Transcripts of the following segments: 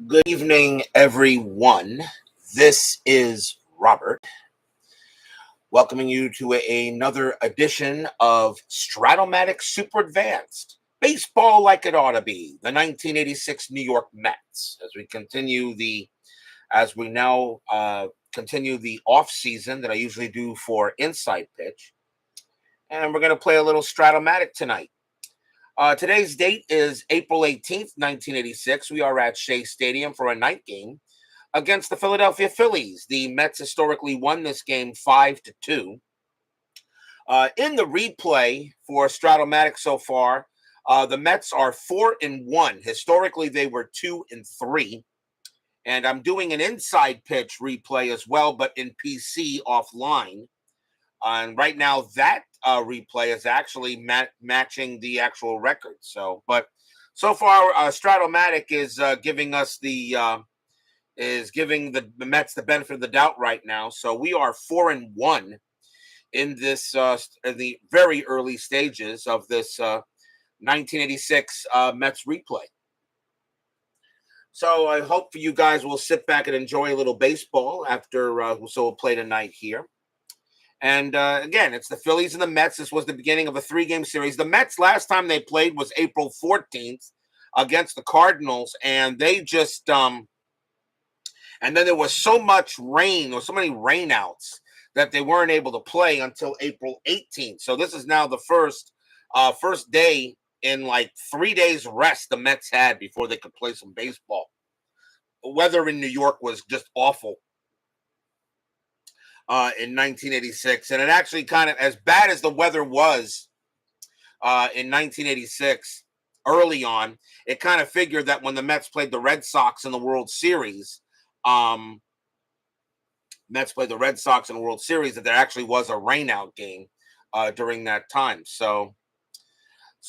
Good evening, everyone. This is Robert, welcoming you to another edition of Stratomatic Super Advanced Baseball Like It Ought to Be, the 1986 New York Mets. As we now continue the off season that I usually do for Inside Pitch, and we're going to play a little Stratomatic tonight. Today's date is April 18th, 1986. We are at Shea Stadium for a night game against the Philadelphia Phillies. The Mets historically won this game 5-2. In the replay for Stratomatic so far, the Mets are 4-1. Historically, they were 2-3. And I'm doing an inside pitch replay as well, but in PC offline. And right now, that replay is actually matching the actual record. So far, Stratomatic is giving us the Mets the benefit of the doubt right now. So we are 4-1 in this in the very early stages of this 1986 Mets replay. So I hope you guys will sit back and enjoy a little baseball after. So we'll play tonight here. And again, it's the Phillies and the Mets. This was the beginning of a 3-game series. The Mets, last time they played was April 14th against the Cardinals, and they just and then there was so much rain, or so many rainouts, that they weren't able to play until April 18th. So this is now the first day in like 3 days rest the Mets had before they could play some baseball. The weather in New York was just awful in 1986, and it actually kind of, as bad as the weather was in 1986 early on, it kind of figured that when the Mets played the Red Sox in the World Series, that there actually was a rainout game during that time. So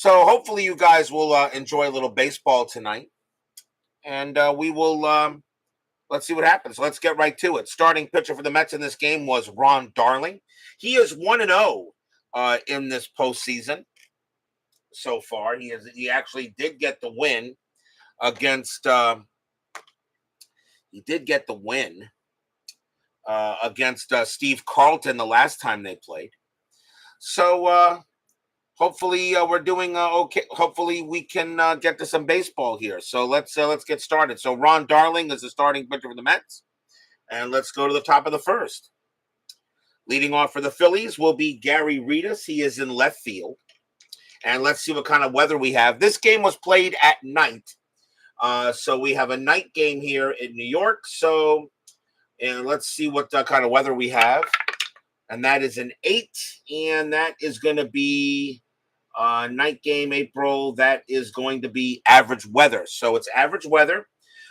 hopefully you guys will enjoy a little baseball tonight, and we will. Let's see what happens. Let's get right to it. Starting pitcher for the Mets in this game was Ron Darling. He is 1-0 in this postseason so far. He actually did get the win against. He did get the win against Steve Carlton the last time they played. So hopefully we're doing okay. Hopefully we can get to some baseball here. So let's get started. So Ron Darling is the starting pitcher for the Mets, and let's go to the top of the first. Leading off for the Phillies will be Gary Reedus. He is in left field, and let's see what kind of weather we have. This game was played at night, so we have a night game here in New York. So, and let's see what kind of weather we have, and that is an 8, and that is going to be. Night game, April, that is going to be average weather. So it's average weather,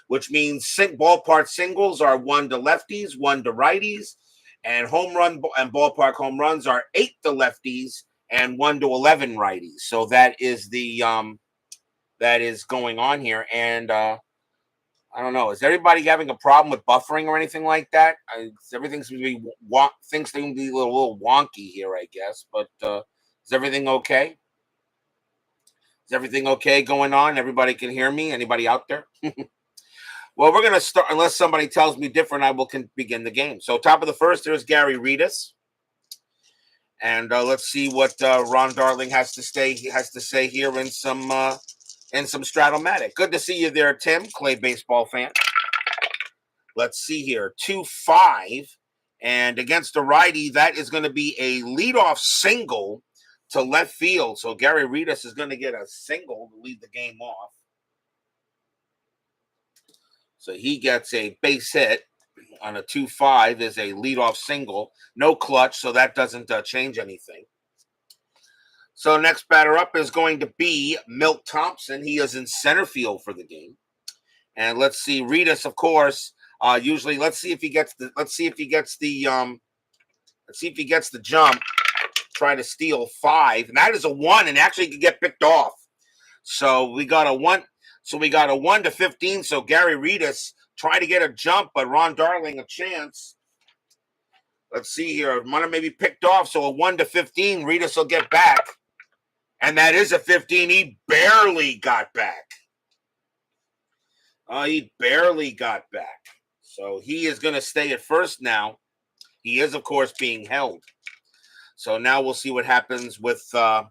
which means ballpark singles are 1 to lefties, 1 to righties, and home run and ballpark home runs are 8 to lefties and 1 to 11 righties. So that is the that is going on here. And I don't know, is everybody having a problem with buffering or anything like that? Everything seems to be things seem to be a little wonky here, I guess. But is everything okay? Is everything okay going on? Everybody can hear me? Anybody out there? Well, we're going to start, unless somebody tells me different, I will begin the game. So top of the first, there's Gary Reedus. And let's see what Ron Darling has to say here in some Stratomatic. Good to see you there, Tim, Clay baseball fan. Let's see here. 2-5. And against the righty, that is going to be a leadoff single to left field. So Gary Reedus is going to get a single to lead the game off. So he gets a base hit on a 2-5 is a leadoff single. No clutch, so that doesn't change anything. So next batter up is going to be Milt Thompson. He is in center field for the game. And let's see, Reedus, of course, usually let's see if he gets the jump. Try to steal 5, and that is a 1, and actually could get picked off. So we got a 1. So we got a 1 to 15. So Gary Reedus tried to get a jump, but Ron Darling a chance. Let's see here. Might have maybe picked off. So a 1 to 15. Reedus will get back, and that is a 15. He barely got back. He barely got back. So he is going to stay at first now. He is, of course, being held. So now we'll see what happens with the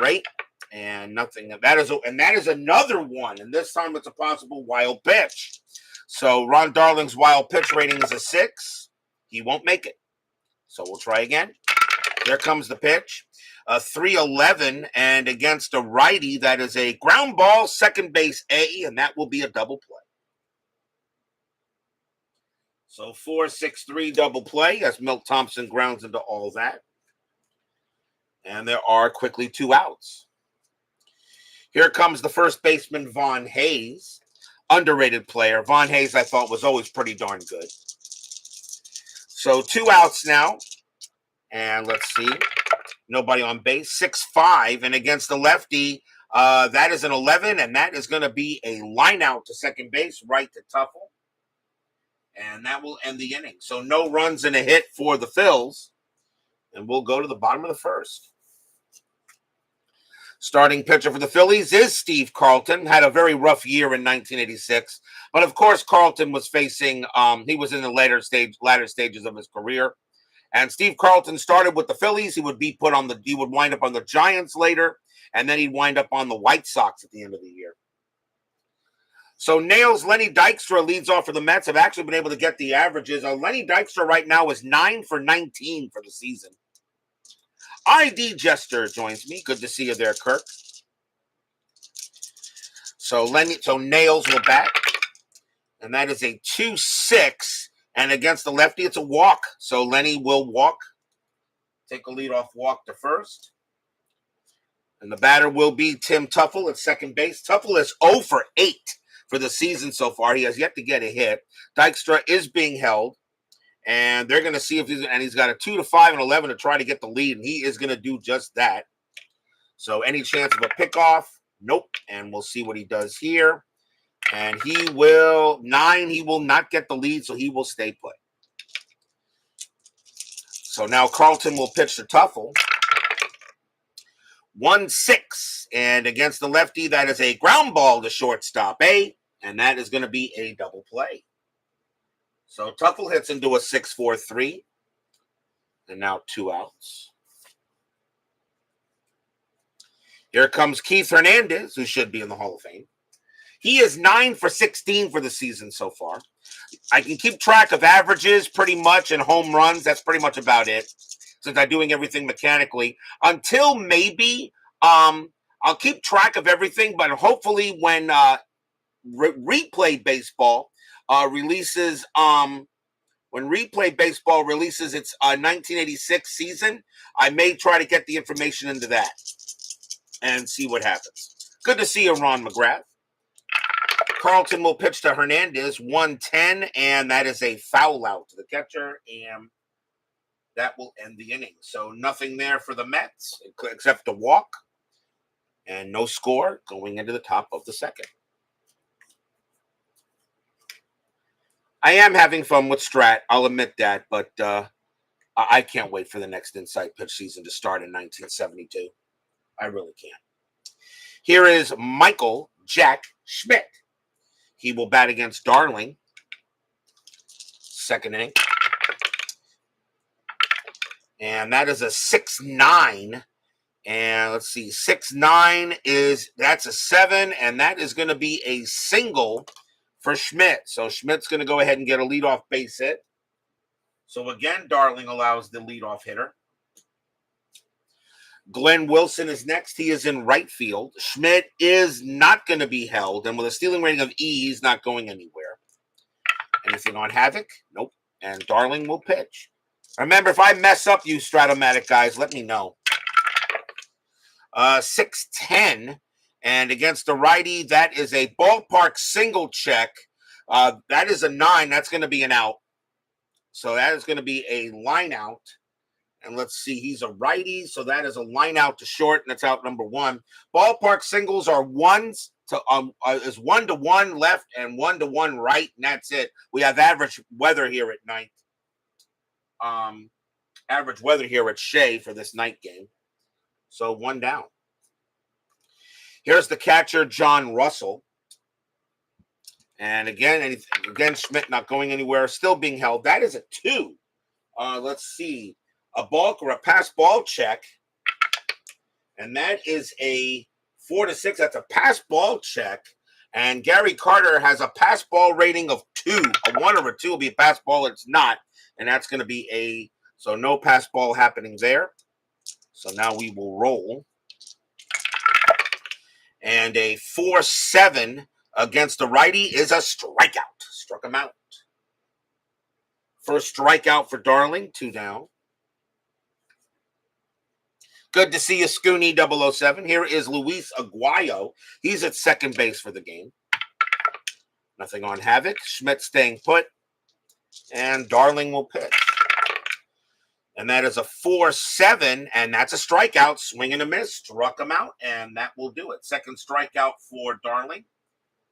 rate. And nothing. That is another one. And this time it's a possible wild pitch. So Ron Darling's wild pitch rating is a 6. He won't make it. So we'll try again. Here comes the pitch. 3-11, and against a righty, that is a ground ball, second base A, and that will be a double play. So 4-6-3 double play as Milt Thompson grounds into all that. And there are quickly 2 outs. Here comes the first baseman, Von Hayes. Underrated player. Von Hayes, I thought, was always pretty darn good. So 2 outs now. And let's see. Nobody on base. 6-5. And against the lefty, that is an 11. And that is going to be a line out to second base, right to Tuffle. And that will end the inning. So no runs and a hit for the Phils. And we'll go to the bottom of the first. Starting pitcher for the Phillies is Steve Carlton. Had a very rough year in 1986. But, of course, Carlton was facing he was in the latter stages of his career. And Steve Carlton started with the Phillies. He would wind up on the Giants later. And then he'd wind up on the White Sox at the end of the year. So Nails Lenny Dykstra leads off for the Mets. Have actually been able to get the averages. Lenny Dykstra right now is 9 for 19 for the season. ID Jester joins me. Good to see you there, Kirk. So Nails will bat. And that is a 2-6. And against the lefty, it's a walk. So Lenny will walk. Take a leadoff walk to first. And the batter will be Tim Tuffle at second base. Tuffle is 0 for 8 for the season so far. He has yet to get a hit. Dykstra is being held. And they're going to see if he's got a 2-5 and 11 to try to get the lead. And he is going to do just that. So any chance of a pickoff? Nope. And we'll see what he does here. And he will not get the lead, so he will stay put. So now Carlton will pitch to Tuffle. 1-6. And against the lefty, that is a ground ball to shortstop A. And that is going to be a double play. So Tuffle hits into a 6-4-3. And now 2 outs. Here comes Keith Hernandez, who should be in the Hall of Fame. He is 9 for 16 for the season so far. I can keep track of averages pretty much and home runs. That's pretty much about it, since I'm doing everything mechanically. Until maybe I'll keep track of everything, but hopefully when Replay Baseball releases its 1986 season, I may try to get the information into that and see what happens. Good to see you, Ron McGrath. Carlton will pitch to Hernandez, 1-10, and that is a foul out to the catcher, and that will end the inning. So nothing there for the Mets except a walk, and no score going into the top of the second. I am having fun with Strat, I'll admit that, but I can't wait for the next Insight pitch season to start in 1972. I really can't. Here is Michael Jack Schmidt. He will bat against Darling. Second inning. And that is a 6-9. And let's see, 6-9 that's a 7, and that is going to be a single for Schmidt. So Schmidt's going to go ahead and get a leadoff base hit. So again, Darling allows the leadoff hitter. Glenn Wilson is next. He is in right field. Schmidt is not going to be held. And with a stealing rating of E, he's not going anywhere. Anything on Havoc? Nope. And Darling will pitch. Remember, if I mess up, you Stratomatic guys, let me know. 6-10. And against the righty, that is a ballpark single check. That is a 9. That's going to be an out. So that is going to be a line out. And let's see, he's a righty, so that is a line out to short, and that's out number 1. Ballpark singles are 1 to 1 left and 1 to 1 right, and that's it. We have average weather here at night. Average weather here at Shea for this night game. So 1 down. Here's the catcher, John Russell. And again, Schmidt not going anywhere, still being held. That is a 2. Let's see. A balk or a pass ball check. And that is a 4-6. That's a pass ball check. And Gary Carter has a pass ball rating of 2. A 1 or a 2 will be a pass ball. It's not. And that's going to be so no pass ball happening there. So now we will roll. And a 4-7 against the righty is a strikeout. Struck him out. First strikeout for Darling, 2 down. Good to see you, Scooney 007. Here is Luis Aguayo. He's at second base for the game. Nothing on Havoc. Schmidt staying put. And Darling will pitch. And that is a 4-7, and that's a strikeout. Swing and a miss. Struck him out, and that will do it. Second strikeout for Darling.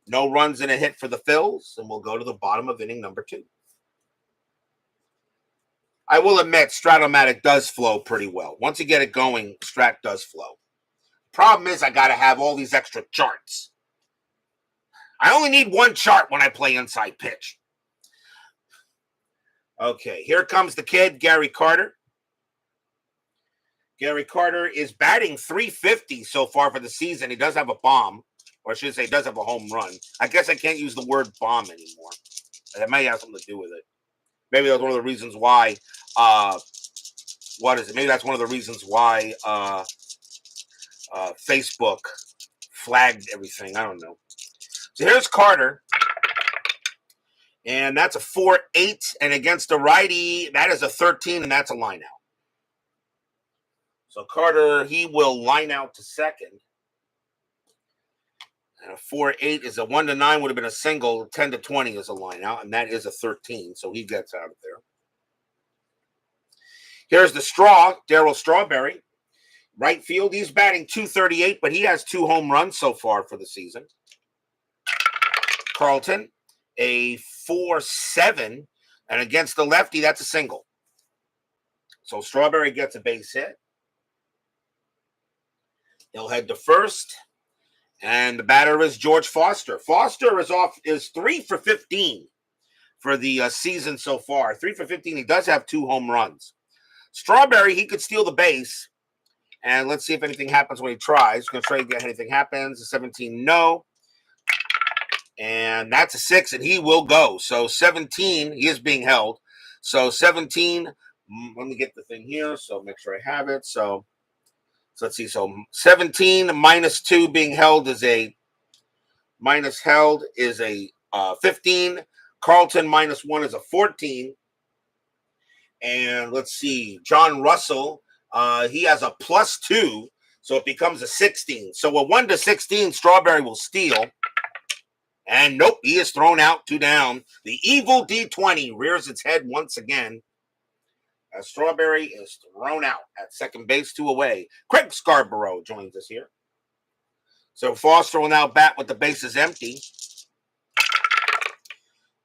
No runs and a hit for the Phils, and we'll go to the bottom of inning number 2. I will admit, Strat-O-Matic does flow pretty well. Once you get it going, Strat does flow. Problem is, I got to have all these extra charts. I only need one chart when I play inside pitch. Okay, here comes the kid, Gary Carter. Gary Carter is batting .350 so far for the season. He does have a bomb, or I should say, he does have a home run. I guess I can't use the word bomb anymore. That may have something to do with it. Maybe that's one of the reasons why. What is it? Maybe that's one of the reasons why Facebook flagged everything. I don't know. So here's Carter. And that's a 4-8. And against the righty, that is a 13, and that's a line out. So Carter, he will line out to second. And a 4-8 is a 1-9 would have been a single. 10-20 is a line out, and that is a 13. So he gets out of there. Here's the straw, Darryl Strawberry. Right field, he's batting .238, but he has 2 home runs so far for the season. Carlton, a 4-7, and against the lefty, that's a single. So Strawberry gets a base hit. He'll head to first, and the batter is George Foster. Foster is 3 for 15 for the season so far. 3 for 15. He does have 2 home runs. Strawberry, he could steal the base, and let's see if anything happens when he tries. Going to try to get anything happens. A 17, no. And that's a 6, and he will go. So 17, he is being held. So 17, let me get the thing here, so make sure I have it. So let's see. So 17 minus 2 being held is a 15. Carlton minus 1 is a 14. And let's see. John Russell, he has a +2, so it becomes a 16. So a 1-16, Strawberry will steal. And nope, he is thrown out, 2 down. The evil D20 rears its head once again. As Strawberry is thrown out at second base, 2 away. Craig Scarborough joins us here. So Foster will now bat with the bases empty.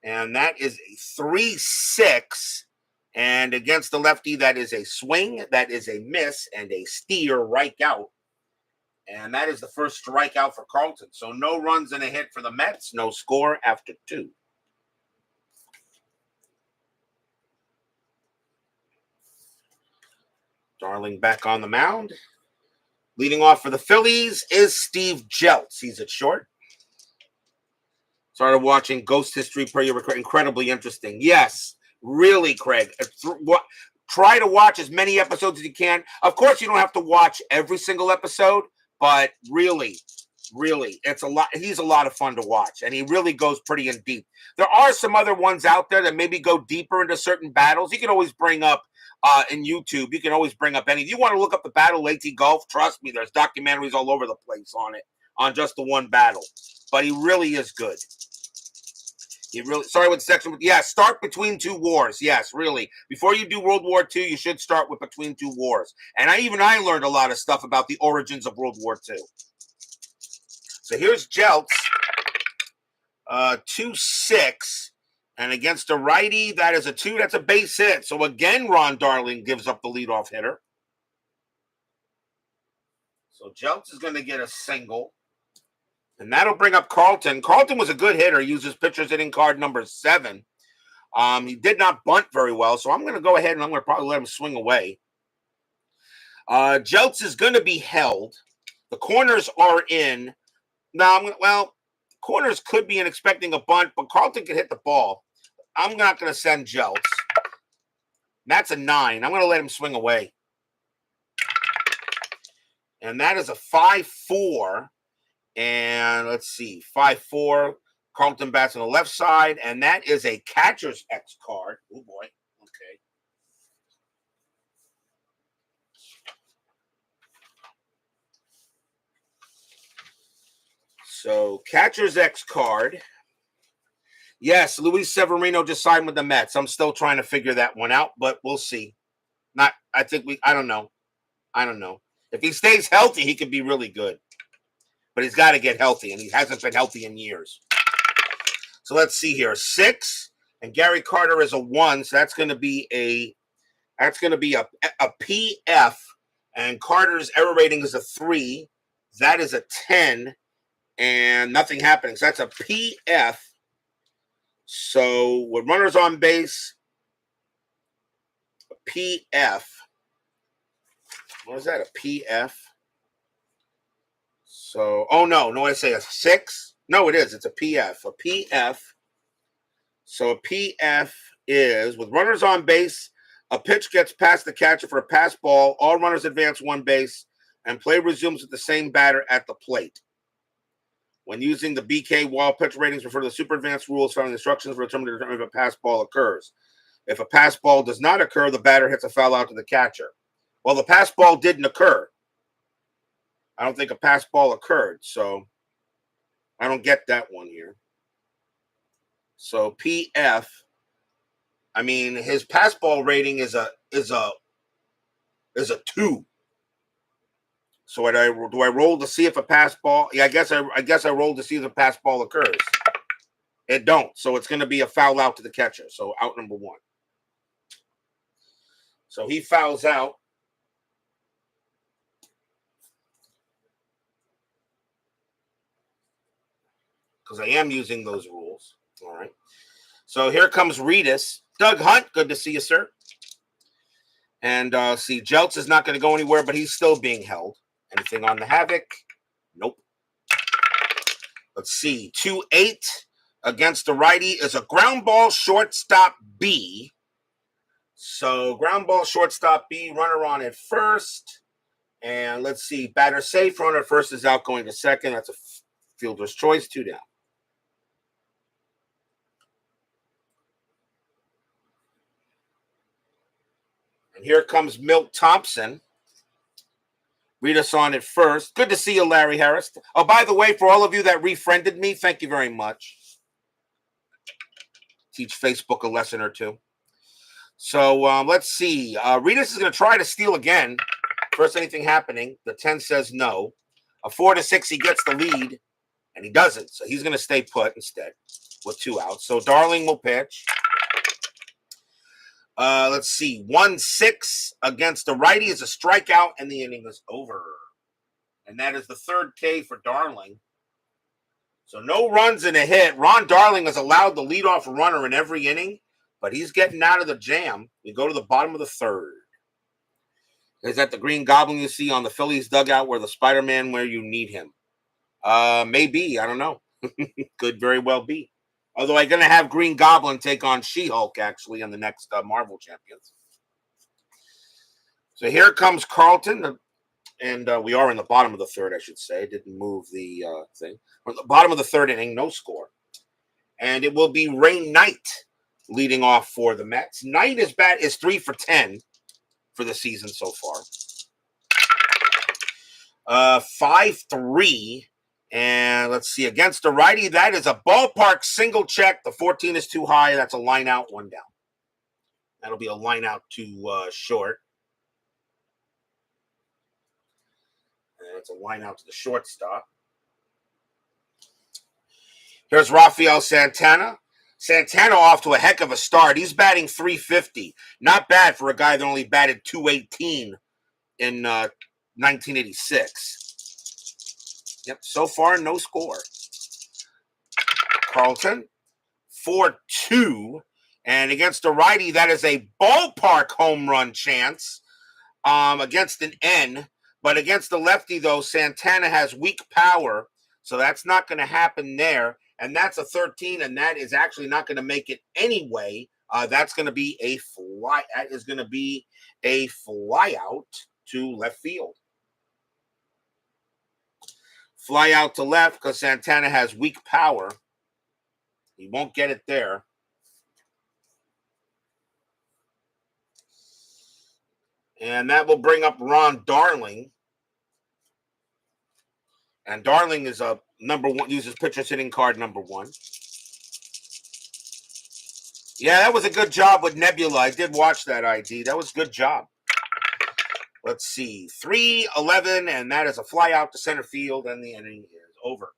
And that is a 3-6. And against the lefty, that is a swing, that is a miss, and a steer right out. And that is the first strikeout for Carlton. So no runs and a hit for the Mets. No score after 2. Darling back on the mound. Leading off for the Phillies is Steve Jeltz. He's at short. Started watching Ghost History per your request. Incredibly interesting. Yes, really, Craig. Try to watch as many episodes as you can. Of course, you don't have to watch every single episode, but really, it's a lot. He's a lot of fun to watch, and he really goes pretty in deep. There are some other ones out there that maybe go deeper into certain battles. You can always bring up in YouTube. You can always bring up any. If you want to look up the battle AT Gulf, trust me, there's documentaries all over the place on it, on just the one battle. But he really is good. Sorry, what section? Yeah, start Between Two Wars. Yes, really. Before you do World War II, you should start with Between Two Wars. And I learned a lot of stuff about the origins of World War II. So here's Jeltz, 2-6. And against a righty, that is a 2. That's a base hit. So again, Ron Darling gives up the leadoff hitter. So Jeltz is going to get a single. And that'll bring up Carlton. Carlton was a good hitter. He uses pitcher's hitting card number 7. He did not bunt very well, so I'm going to go ahead and I'm going to probably let him swing away. Jeltz is going to be held. The corners are in. Now, corners could be in expecting a bunt, but Carlton can hit the ball. I'm not going to send Jeltz. That's a 9. I'm going to let him swing away. And that is a 5-4. And let's see, 5-4. Carlton bats on the left side, and that is a catcher's X card. Oh, boy. Okay. So, catcher's X card. Yes, Luis Severino just signed with the Mets. I'm still trying to figure that one out, but we'll see. I don't know. If he stays healthy, he could be really good. But he's got to get healthy, and he hasn't been healthy in years. So let's see here. 6, and Gary Carter is a 1, so that's going to be a PF, and Carter's error rating is a 3. That is a 10, and nothing happening. So that's a PF. So with runners on base, a PF. What is that? A PF? So, I say a 6. No, it is. It's a PF. A PF. So a PF is, with runners on base, a pitch gets past the catcher for a pass ball, all runners advance 1 base, and play resumes with the same batter at the plate. When using the BK wall, pitch ratings refer to the super advanced rules found in the instructions for determining if a pass ball occurs. If a pass ball does not occur, the batter hits a foul out to the catcher. Well, the pass ball didn't occur. I don't think a pass ball occurred, so I don't get that one here. So PF, I mean, his pass ball rating is a 2. So do I roll to see if a pass ball? Yeah, I guess I roll to see if a pass ball occurs. It don't. So it's going to be a foul out to the catcher. So out number 1. So he fouls out. Because I am using those rules. All right. So here comes Reedus. Doug Hunt, good to see you, sir. And see, Jeltz is not going to go anywhere, but he's still being held. Anything on the Havoc? Nope. Let's see. 2-8 against the righty is a ground ball shortstop B. So ground ball shortstop B, runner on at first. And let's see, batter safe, runner at first is out going to second. That's a fielder's choice, 2 down. And here comes Milt Thompson. Read us on at first. Good to see you, Larry Harris. Oh, by the way, for all of you that refriended me, thank you very much. Teach Facebook a lesson or two. So let's see. Reedus is going to try to steal again. First anything happening. The 10 says no. A 4-6, he gets the lead, and he doesn't. So he's going to stay put instead with 2 outs. So Darling will pitch. Let's see. 1-6 against the righty is a strikeout, and the inning is over. And that is the 3rd K for Darling. So no runs and a hit. Ron Darling has allowed the leadoff runner in every inning, but he's getting out of the jam. We go to the bottom of the 3rd. Is that the Green Goblin you see on the Phillies dugout where the Spider-Man where you need him? Maybe. I don't know. Could very well be. Although I'm going to have Green Goblin take on She-Hulk, actually, on the next Marvel Champions. So here comes Carlton. And we are in the bottom of the 3rd, I should say. Didn't move the thing. We're at the bottom of the 3rd inning, no score. And it will be Ray Knight leading off for the Mets. Knight is 3 for 10 for the season so far. 5-3. And let's see, against the righty, that is a ballpark single check. The 14 is too high. That's a line out, 1 down. That'll be a line out to short. And it's a line out to the shortstop. Here's Rafael Santana. Santana off to a heck of a start. He's batting .350. Not bad for a guy that only batted .218 in 1986. Yep, so far no score. Carlton, 4-2. And against a righty, that is a ballpark home run chance against an N. But against the lefty, though, Santana has weak power. So that's not going to happen there. And that's a 13, and that is actually not going to make it anyway. That's going to be a fly. That is going to be a fly out to left field. Fly out to left because Santana has weak power. He won't get it there. And that will bring up Ron Darling. And Darling is a number one, uses pitcher sitting card number 1. Yeah, that was a good job with Nebula. I did watch that ID. That was a good job. Let's see. 3-11, and that is a fly out to center field, and the inning is over.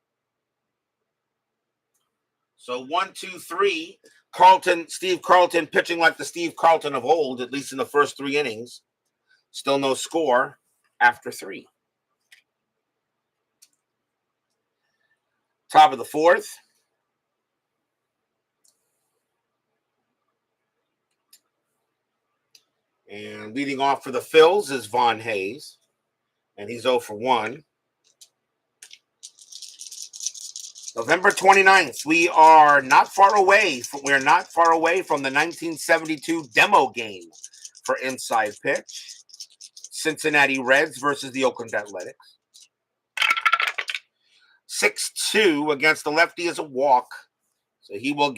So 1-2-3. Steve Carlton pitching like the Steve Carlton of old, at least in the first 3 innings. Still no score after 3. Top of the 4th. And leading off for the Phillies is Von Hayes. And he's 0 for 1. November 29th. We are not far away from the 1972 demo game for Inside Pitch. Cincinnati Reds versus the Oakland Athletics. 6-2 against the lefty is a walk. So he will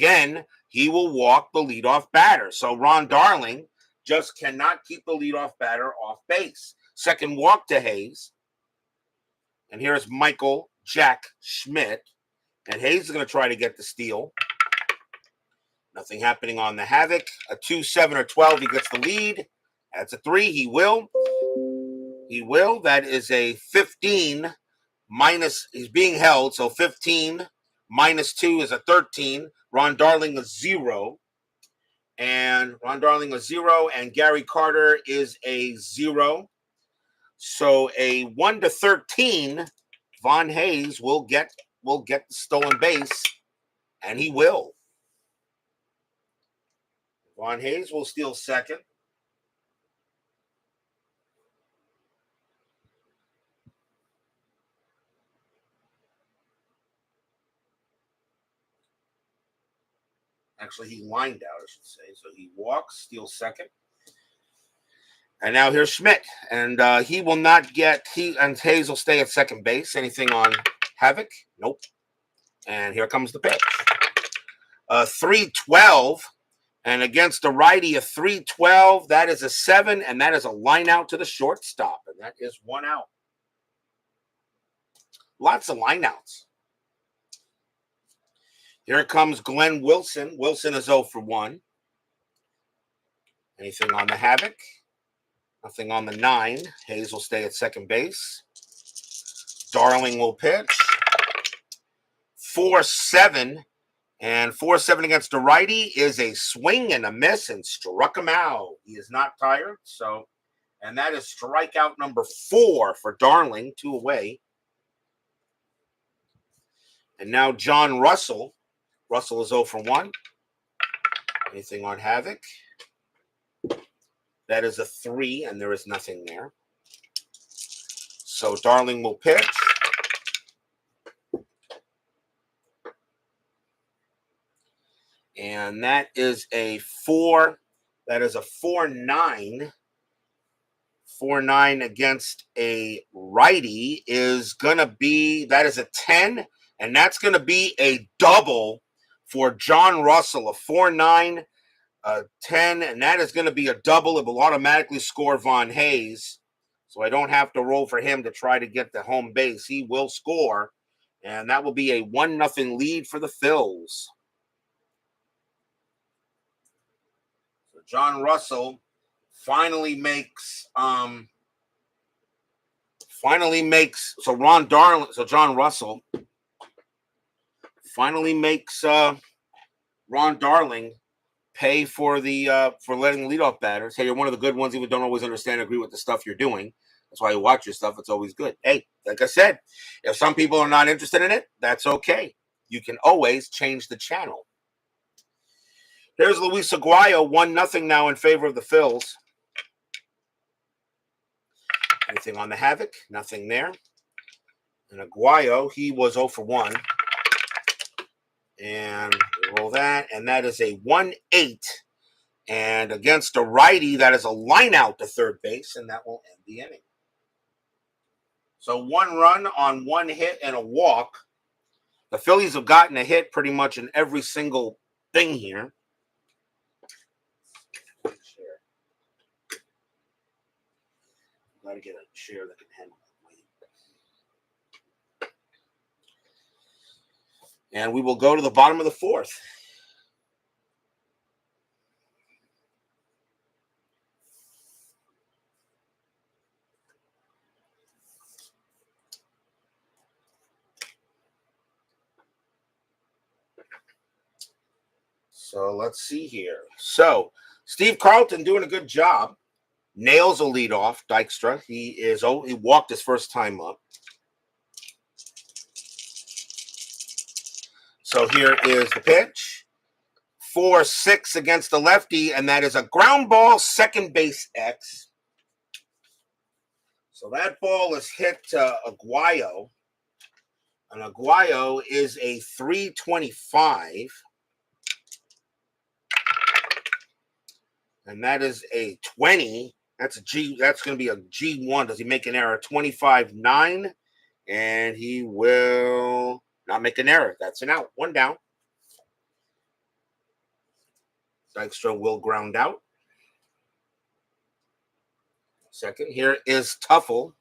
walk the leadoff batter. So Ron Darling just cannot keep the leadoff batter off base. Second walk to Hayes. And here's Michael Jack Schmidt. And Hayes is going to try to get the steal. Nothing happening on the Havoc. A 2, 7, or 12, he gets the lead. That's a 3. He will. That is a 15 minus. He's being held. So 15 minus 2 is a 13. Ron Darling is 0. And Gary Carter is a 0. So a 1-13, Von Hayes will get the stolen base, and he will. Von Hayes will steal second. Actually, he lined out, I should say. So he walks, steals second. And now here's Schmidt. And he will not get, and Hayes will stay at second base. Anything on Havoc? Nope. And here comes the pitch. 3-12. And against the righty, a 3-12. That is a 7, and that is a line out to the shortstop. And that is 1 out. Lots of line outs. Here comes Glenn Wilson. Wilson is 0 for 1. Anything on the Havoc? Nothing on the 9. Hayes will stay at second base. Darling will pitch. 4-7. And 4-7 against the righty is a swing and a miss and struck him out. He is not tired. And that is strikeout number 4 for Darling. 2 away. And now John Russell. Russell is 0 for 1. Anything on Havoc? That is a 3, and there is nothing there. So Darling will pitch. And that is a 4. That is a 4-9. 4-9 against a righty is going to be, that is a 10. And that's going to be a double for John Russell, a 4-9, 10, and that is going to be a double. It will automatically score Von Hayes, so I don't have to roll for him to try to get the home base. He will score, and that will be a 1-0 lead for the Phils. So John Russell finally makes John Russell finally makes Ron Darling pay for the for letting leadoff batters. Hey, you're one of the good ones, even don't always understand, agree with the stuff you're doing. That's why you watch your stuff. It's always good. Hey, like I said, if some people are not interested in it, that's okay. You can always change the channel. Here's Luis Aguayo, 1-0 now in favor of the Phillies. Anything on the Havoc? Nothing there. And Aguayo, he was 0 for 1. And roll that. And that is a 1-8. And against a righty, that is a line out to third base, and that will end the inning. So 1 run on 1 hit and a walk. The Phillies have gotten a hit pretty much in every single thing here. Got to get a chair that can handle it. And we will go to the bottom of the 4th. So let's see here. So Steve Carlton doing a good job. Nails a lead off. Dykstra. He walked his first time up. So here is the pitch. 4-6 against the lefty, and that is a ground ball, second base X. So that ball is hit to Aguayo. And Aguayo is a 325. And that is a 20. That's going to be a G1. Does he make an error? 25-9. And he will not make an error. That's an out. 1 down. Dykstra will ground out. Second. Here is Tuffle.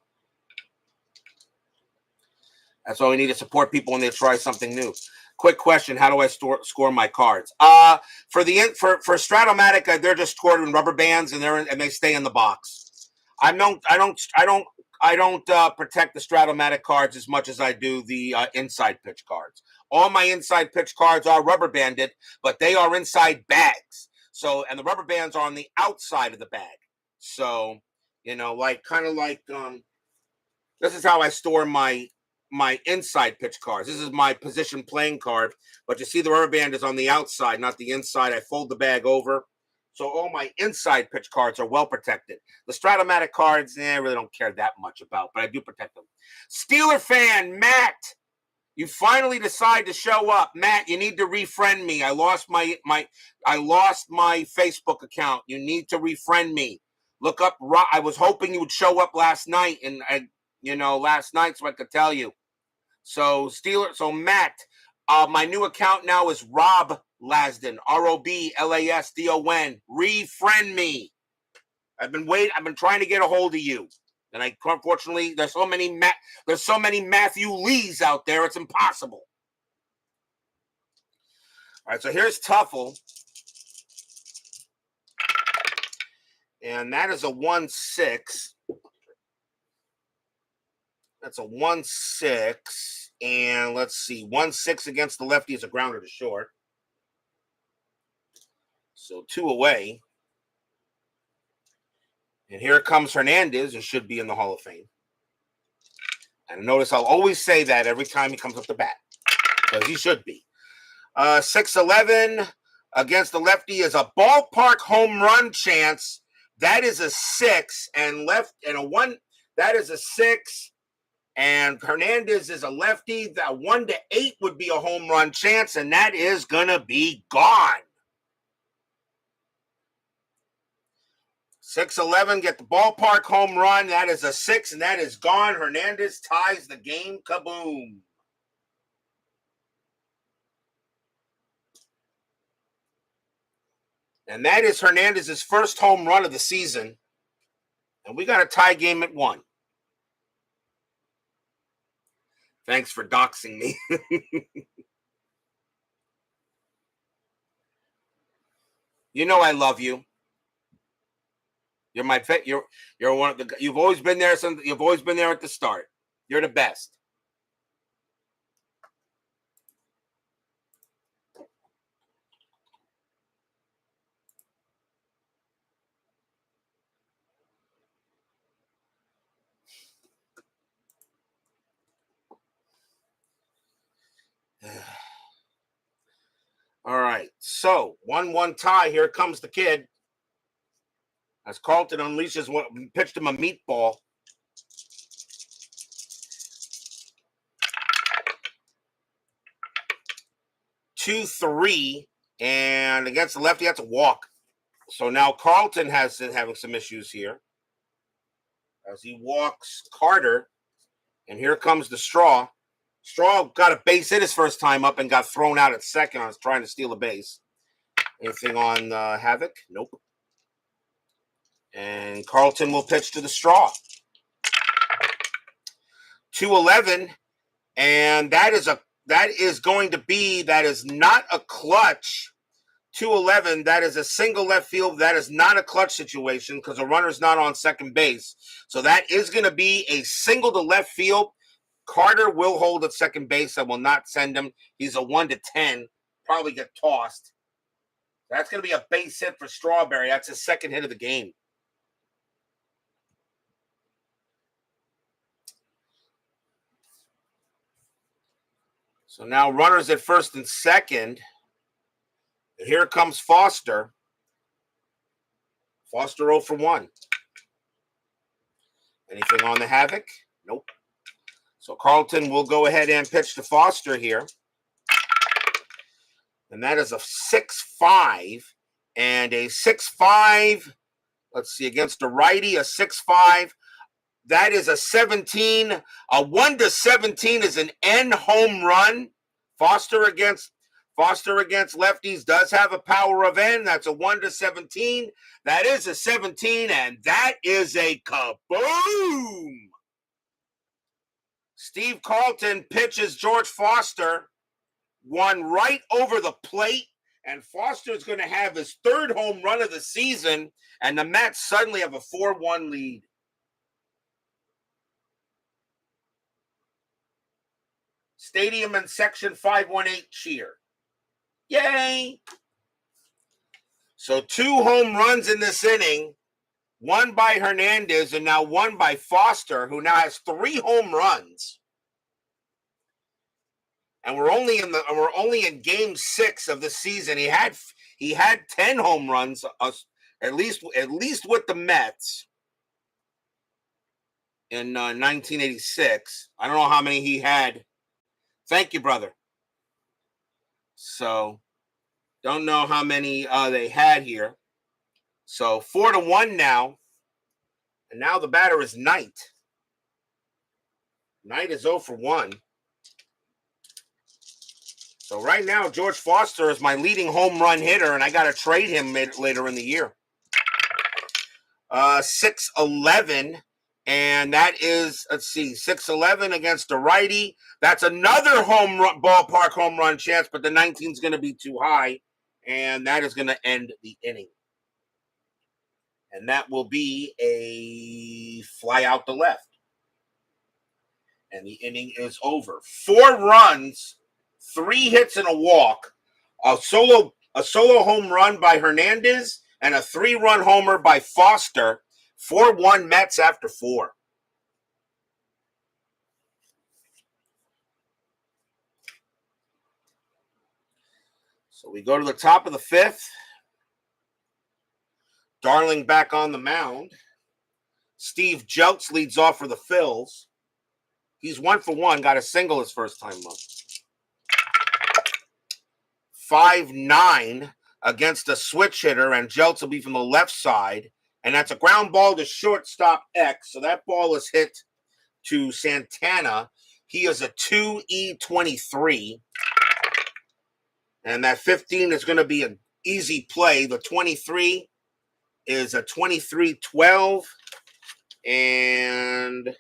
That's all we need to support people when they try something new. Quick question: how do I score my cards? For Stratomatic, they're just scored in rubber bands, and they stay in the box. I don't protect the Stratomatic cards as much as I do the inside pitch cards. All my inside pitch cards are rubber banded, but they are inside bags. So, and the rubber bands are on the outside of the bag. So, this is how I store my inside pitch cards. This is my position playing card, but you see the rubber band is on the outside, not the inside. I fold the bag over. So all my inside pitch cards are well protected. The Stratomatic cards, I really don't care that much about, but I do protect them. Steeler fan, Matt, you finally decide to show up. Matt, you need to refriend me. I lost my Facebook account. You need to refriend me. Look up. I was hoping you would show up last night, and last night, so I could tell you. So Matt, my new account now is Rob Lasdon, ROBLASDON. Refriend me. I've been trying to get a hold of you, and unfortunately there's so many Matthew Lees out there. It's impossible. All right, so here's Tuffle, and that is a 1-6. That's a 1-6. And let's see, 1-6 against the lefty is a grounder to short. So 2 away. And here comes Hernandez, who should be in the Hall of Fame. And notice I'll always say that every time he comes up to bat, because he should be. 6-11 against the lefty is a ballpark home run chance. That is a 6, and a 1. That is a 6. And Hernandez is a lefty. That 1-8 would be a home run chance, and that is going to be gone. 6-11, get the ballpark home run. That is a 6, and that is gone. Hernandez ties the game. Kaboom. And that is Hernandez's first home run of the season. And we got a tie game at 1. Thanks for doxing me. You know I love you. You're my pet. You're one of the. You've always been there. You've always been there at the start. You're the best. right. So 1-1 tie. Here comes the kid. As Carlton unleashes what pitched him a meatball. 2-3, and against the lefty, that's a walk. So now Carlton has been having some issues here as he walks Carter, and here comes the Straw. Straw got a base hit his first time up and got thrown out at second on trying to steal a base. Anything on Havoc? Nope. And Carlton will pitch to the Straw. 2-11, and that is not a clutch. 2-11, that is a single left field. That is not a clutch situation because the runner's not on second base. So that is going to be a single to left field. Carter will hold at second base. I will not send him. He's a 1-10. Probably get tossed. That's going to be a base hit for Strawberry. That's his second hit of the game. So now runners at first and second. And here comes Foster. Foster 0 for 1. Anything on the Havoc? Nope. So Carlton will go ahead and pitch to Foster here. And that is a 6-5. And a 6-5, let's see, against a righty, a 6-5. That is a 17. A 1-17 is an N home run. Foster against lefties does have a power of N. That's a 1-17. That is a 17, and that is a kaboom. Steve Carlton pitches George Foster, one right over the plate, and Foster is going to have his third home run of the season, and the Mets suddenly have a 4-1 lead. Stadium and Section 518 cheer. Yay! So 2 home runs in this inning, one by Hernandez and now one by Foster, who now has 3 home runs. And we're only in game 6 of the season. He had 10 home runs, at least with the Mets in 1986. I don't know how many he had. Thank you, brother. So, don't know how many they had here. So 4-1 now. And now the batter is Knight. Knight is 0 for 1. So right now, George Foster is my leading home run hitter, and I got to trade him later in the year. 6-11. And that is, let's see, 6-11 against a righty. That's another ballpark home run chance, but the 19 is going to be too high. And that is going to end the inning. And that will be a fly out the left. And the inning is over. 4 runs, 3 hits and a walk. A solo home run by Hernandez and a 3-run homer by Foster. 4-1 Mets after 4. So we go to the top of the 5th. Darling back on the mound. Steve Jeltz leads off for the Phillies. He's 1 for 1, got a single his first time up. 5-9 against a switch hitter, and Jeltz will be from the left side. And that's a ground ball to shortstop X. So that ball is hit to Santana. He is a 2E23. And that 15 is going to be an easy play. The 23 is a 23-12. And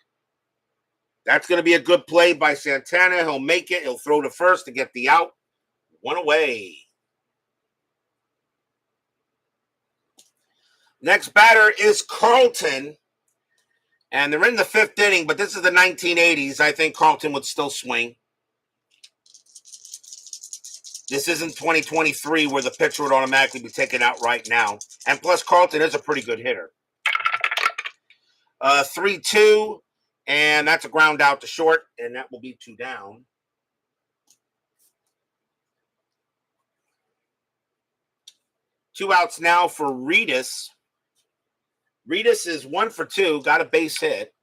that's going to be a good play by Santana. He'll make it. He'll throw to first to get the out. 1 away. Next batter is Carlton, and they're in the 5th inning, but this is the 1980s. I think Carlton would still swing. This isn't 2023 where the pitcher would automatically be taken out right now. And plus, Carlton is a pretty good hitter. 3-2, and that's a ground out to short, and that will be 2 down. 2 outs now for Reedus. Reedus is 1 for 2, got a base hit.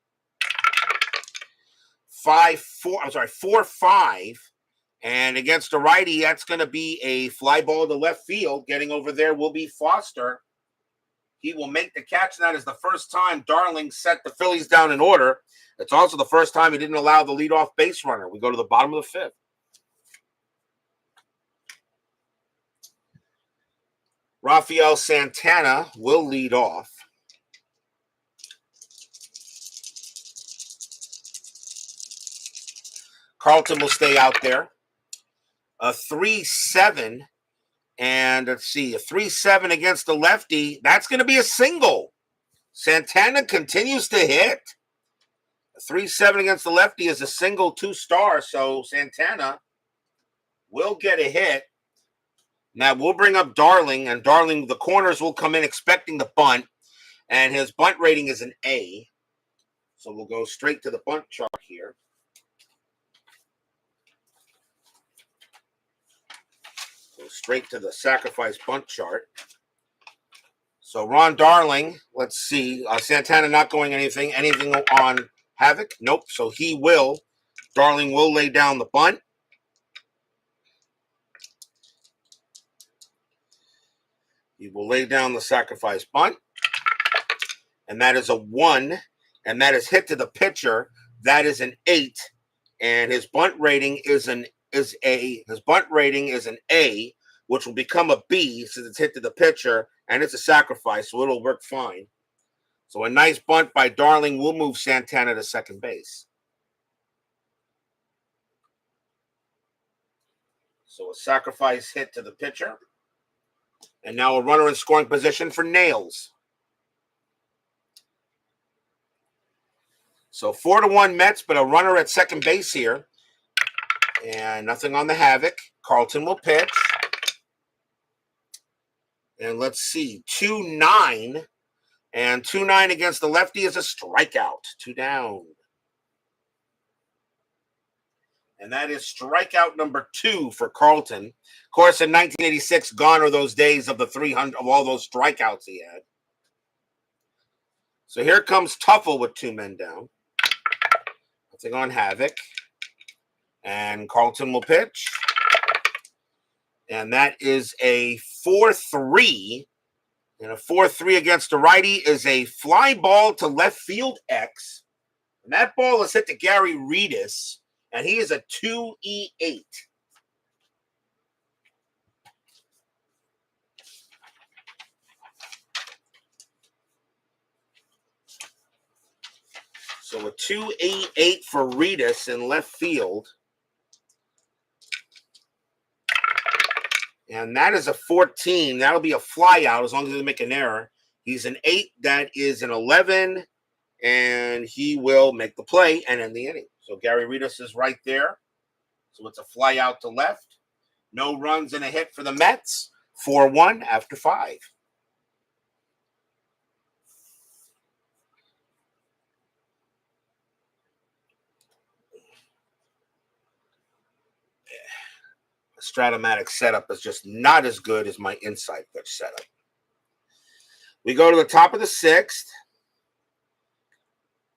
4-5. And against a righty, that's going to be a fly ball to left field. Getting over there will be Foster. He will make the catch. And that is the first time Darling set the Phillies down in order. It's also the first time he didn't allow the leadoff base runner. We go to the bottom of the 5th. Rafael Santana will lead off. Carlton will stay out there. A 3-7. And let's see, a 3-7 against the lefty. That's going to be a single. Santana continues to hit. A 3-7 against the lefty is a single 2-star. So Santana will get a hit. Now we'll bring up Darling, and Darling, the corners will come in expecting the bunt, and his bunt rating is an A. So we'll go straight to the bunt chart here. Go straight to the sacrifice bunt chart. So Ron Darling, let's see, Santana not going anything on Havoc? Nope, so Darling will lay down the bunt. He will lay down the sacrifice bunt. And that is a 1. And that is hit to the pitcher. That is an 8. And his bunt rating is an A, which will become a B since it's hit to the pitcher. And it's a sacrifice, so it'll work fine. So a nice bunt by Darling will move Santana to second base. So a sacrifice hit to the pitcher. And now a runner in scoring position for Nails. So 4-1 Mets, but a runner at second base here. And nothing on the Havoc. Carlton will pitch. And let's see, 2-9. And 2-9 against the lefty is a strikeout. 2 down. And that is strikeout number 2 for Carlton. Of course, in 1986, gone are those days of the 300 of all those strikeouts he had. So here comes Tuffle with 2 men down. Nothing on Havoc. And Carlton will pitch. And that is a 4-3. And a 4-3 against the righty is a fly ball to left field X. And that ball is hit to Gary Reedus. And he is a 2E8. So a 2E8 for Reedus in left field. And that is a 14. That'll be a fly out as long as he doesn't make an error. He's an 8. That is an 11. And he will make the play and end the inning. So Gary Reedus is right there. So it's a fly out to left. No runs and a hit for the Mets. 4-1 after 5. The Stratomatic setup is just not as good as my inside pitch setup. We go to the top of the 6th.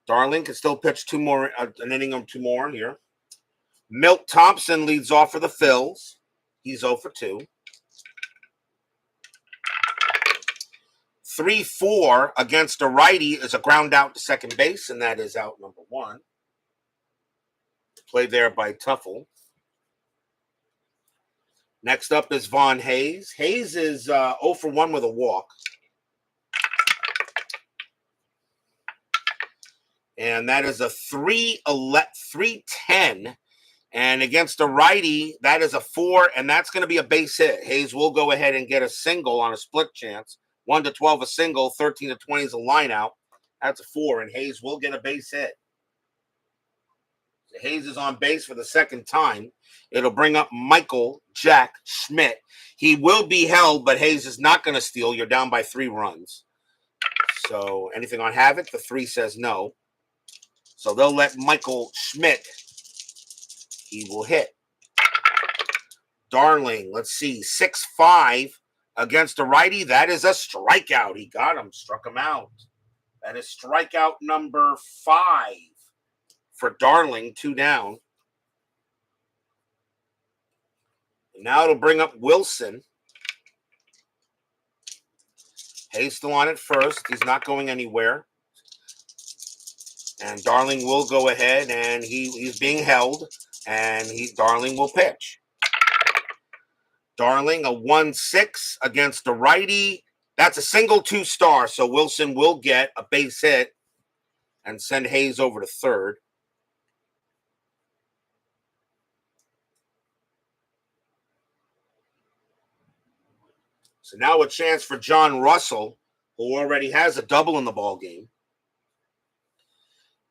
Darling can still pitch 2 more, an inning or 2 more here. Milt Thompson leads off for the Phils. He's 0 for 2. 3-4 against a righty is a ground out to second base, and that is out number 1. Played there by Tuffle. Next up is Vaughn Hayes. Hayes is 0 for 1 with a walk. And that is a 3-10. And against a righty, that is a 4, and that's going to be a base hit. Hayes will go ahead and get a single on a split chance. 1-12 a single, 13-20 is a line out. That's a 4, and Hayes will get a base hit. So Hayes is on base for the second time. It'll bring up Michael Jack Schmidt. He will be held, but Hayes is not going to steal. You're down by 3 runs. So anything on Havoc? The 3 says no. So they'll let Michael Schmidt. He will hit. Darling, let's see, 6-5 against the righty. That is a strikeout. He got him, struck him out. That is strikeout number 5 for Darling, 2 down. And now it'll bring up Wilson. Hayes still on at first. He's not going anywhere. And Darling will go ahead, and he's being held, and Darling will pitch. Darling, a 1-6 against the righty. That's a single 2-star, so Wilson will get a base hit and send Hayes over to third. So now a chance for John Russell, who already has a double in the ball game.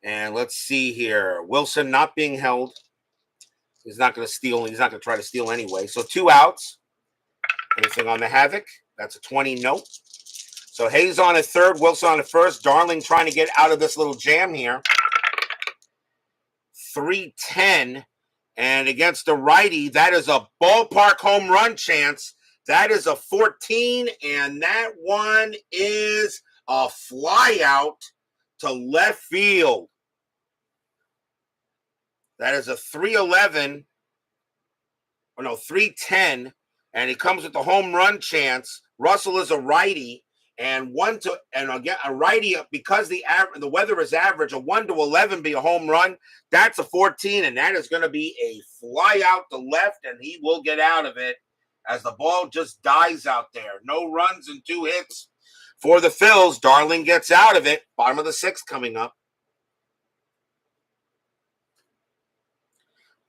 And let's see here. Wilson not being held. He's not going to steal. He's not going to try to steal anyway. So 2 outs. Anything on the Havoc? That's a 20 note. So Hayes on at third, Wilson on at first. Darling trying to get out of this little jam here. 3-10. And against the righty, that is a ballpark home run chance. That is a 14. And that one is a fly out to left field. That is a 3-11. Oh no, 3-10. And he comes with the home run chance. Russell is a righty, and again a righty, because the weather is average. A 1 to 11 be a home run. That's a 14, and that is going to be a fly out to left, and he will get out of it as the ball just dies out there. No runs and 2 hits for the Phils. Darling gets out of it. Bottom of the 6th coming up.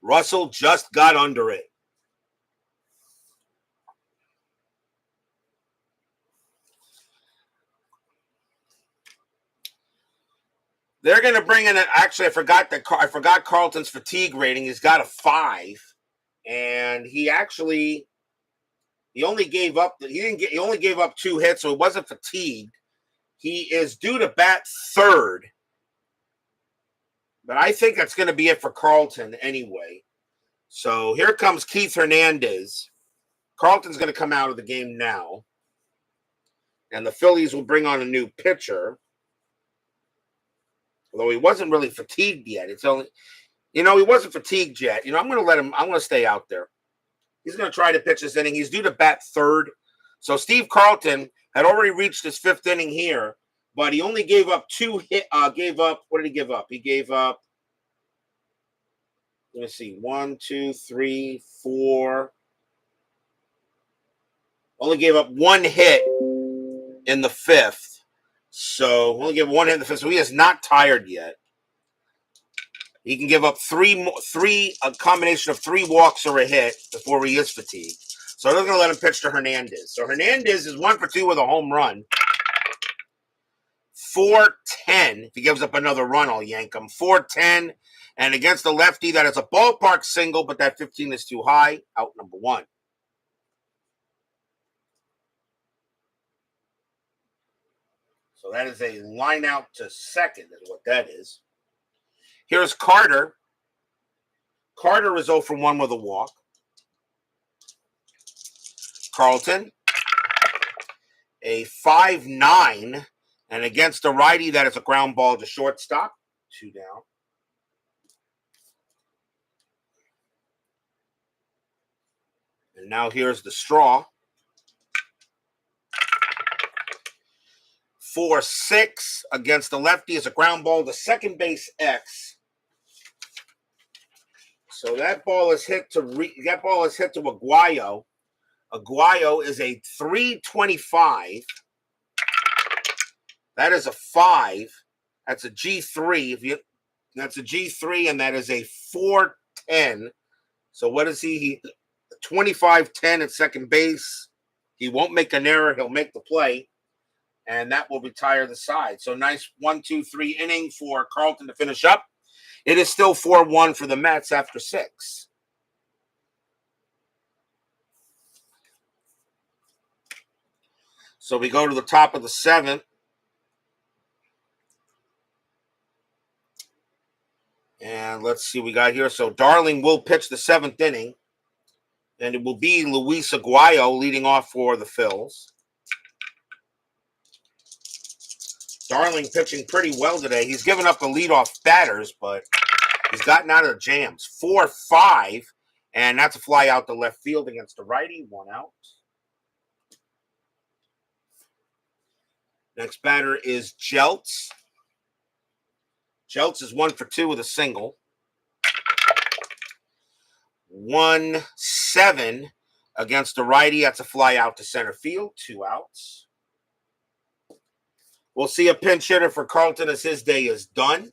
Russell just got under it. They're going to bring in actually, I forgot Carlton's fatigue rating. He's got a 5, and he only gave up 2 hits, so he wasn't fatigued. He is due to bat third, but I think that's going to be it for Carlton anyway. So here comes Keith Hernandez. Carlton's going to come out of the game now, and the Phillies will bring on a new pitcher. Although he wasn't really fatigued yet. It's only, he wasn't fatigued yet. I'm going to let him, I'm going to stay out there. He's going to try to pitch this inning. He's due to bat third. So Steve Carlton had already reached his 5th inning here, but he only gave up what did he give up? He gave up, let me see, 1, 2, 3, 4. Only gave up 1 hit in the 5th. So only give 1 hit in the 5th. So he is not tired yet. He can give up a combination of 3 walks or a hit before he is fatigued. So they're going to let him pitch to Hernandez. So Hernandez is 1 for 2 with a home run. 4-10. If he gives up another run, I'll yank him. 4-10. And against the lefty, that is a ballpark single, but that 15 is too high. Out number 1. So that is a line out to second is what that is. Here's Carter. Carter is 0 for 1 with a walk. Carlton, a 5-9. And against the righty, that is a ground ball to shortstop. 2 down. And now here's the straw. 4-6 against the lefty is a ground ball to second base X. So that ball is hit to Aguayo. Aguayo is a 325. That is a 5. That's a G3. That's a G3, and that is a 410. So what is he? 25-10 at second base. He won't make an error. He'll make the play. And that will retire the side. So nice 1-2-3 inning for Carlton to finish up. It is still 4-1 for the Mets after 6. So we go to the top of the 7th. And let's see what we got here. So Darling will pitch the 7th inning. And it will be Luis Aguayo leading off for the Phils. Darling pitching pretty well today. He's given up the leadoff batters, but he's gotten out of the jams. 4-5, and that's a fly out to left field against the righty. 1 out. Next batter is Jeltz. Jeltz is 1 for 2 with a single. 1-7 against the righty. That's a fly out to center field. 2 outs. We'll see a pinch hitter for Carlton as his day is done.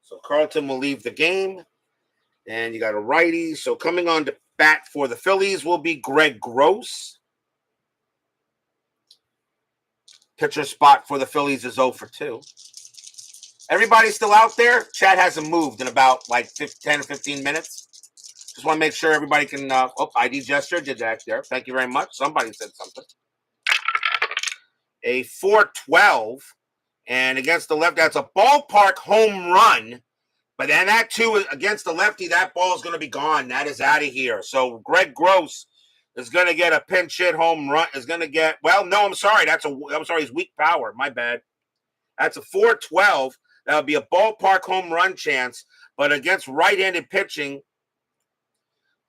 So Carlton will leave the game. And you got a righty. So coming on to bat for the Phillies will be Greg Gross. Pitcher spot for the Phillies is 0 for 2. Everybody still out there? Chat hasn't moved in about like 10 or 15 minutes. Just want to make sure everybody can... ID gesture did that there. Thank you very much. Somebody said something. A 4-12. And against the left, that's a ballpark home run. But then that, too, against the lefty, that ball is going to be gone. That is out of here. So Greg Gross is going to get a pinch hit home run. Is going to get... Well, no, I'm sorry. He's weak power. My bad. That's a 4-12. That would be a ballpark home run chance. But against right-handed pitching,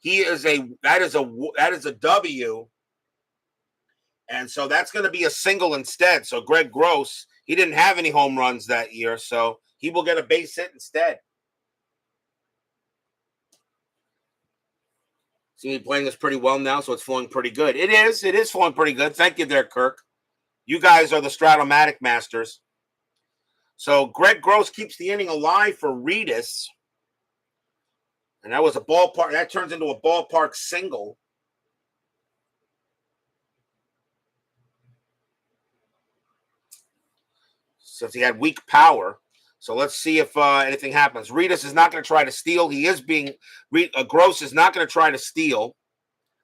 that is a W. And so that's going to be a single instead. So Greg Gross, he didn't have any home runs that year, so he will get a base hit instead. See me playing this pretty well now, so it's flowing pretty good. It is flowing pretty good. Thank you there, Kirk. You guys are the Stratomatic masters. So Greg Gross keeps the inning alive for Reedus. And that was a ballpark. That turns into a ballpark single. Since he had weak power. So let's see if anything happens. Reedus is not going to try to steal. Gross is not going to try to steal.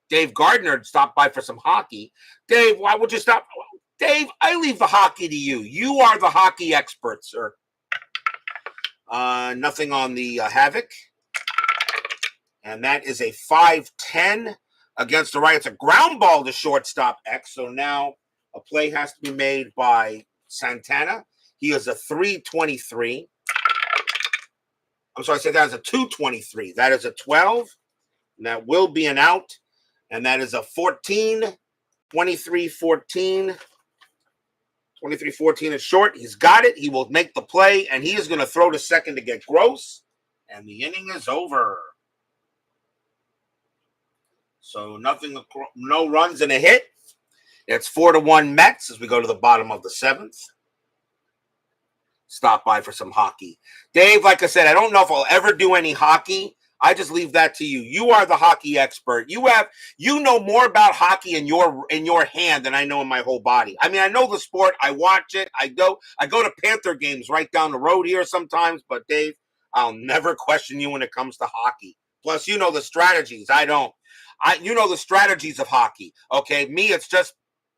Dave Gardner stopped by for some hockey. Dave, why would you stop? Dave, I leave the hockey to you. You are the hockey expert, sir. Nothing on the Havoc. And that is a 5-10 against the right. It's a ground ball to shortstop X. So now a play has to be made by Santana. He is a 3-23. I'm sorry, I said that is a 2-23. That is a 12. And that will be an out. And that is a 14. 23-14. 23-14 is short. He's got it. He will make the play. And he is going to throw to second to get Gross. And the inning is over. So no runs and a hit. It's 4-1 Mets as we go to the bottom of the 7th. Stop by for some hockey. Dave, like I said, I don't know if I'll ever do any hockey. I just leave that to you. You are the hockey expert. You know more about hockey in your hand than I know in my whole body. I mean, I know the sport. I watch it. I go to Panther games right down the road here sometimes. But Dave, I'll never question you when it comes to hockey. Plus, you know the strategies. I don't. You know the strategies of hockey. Okay, me, it's just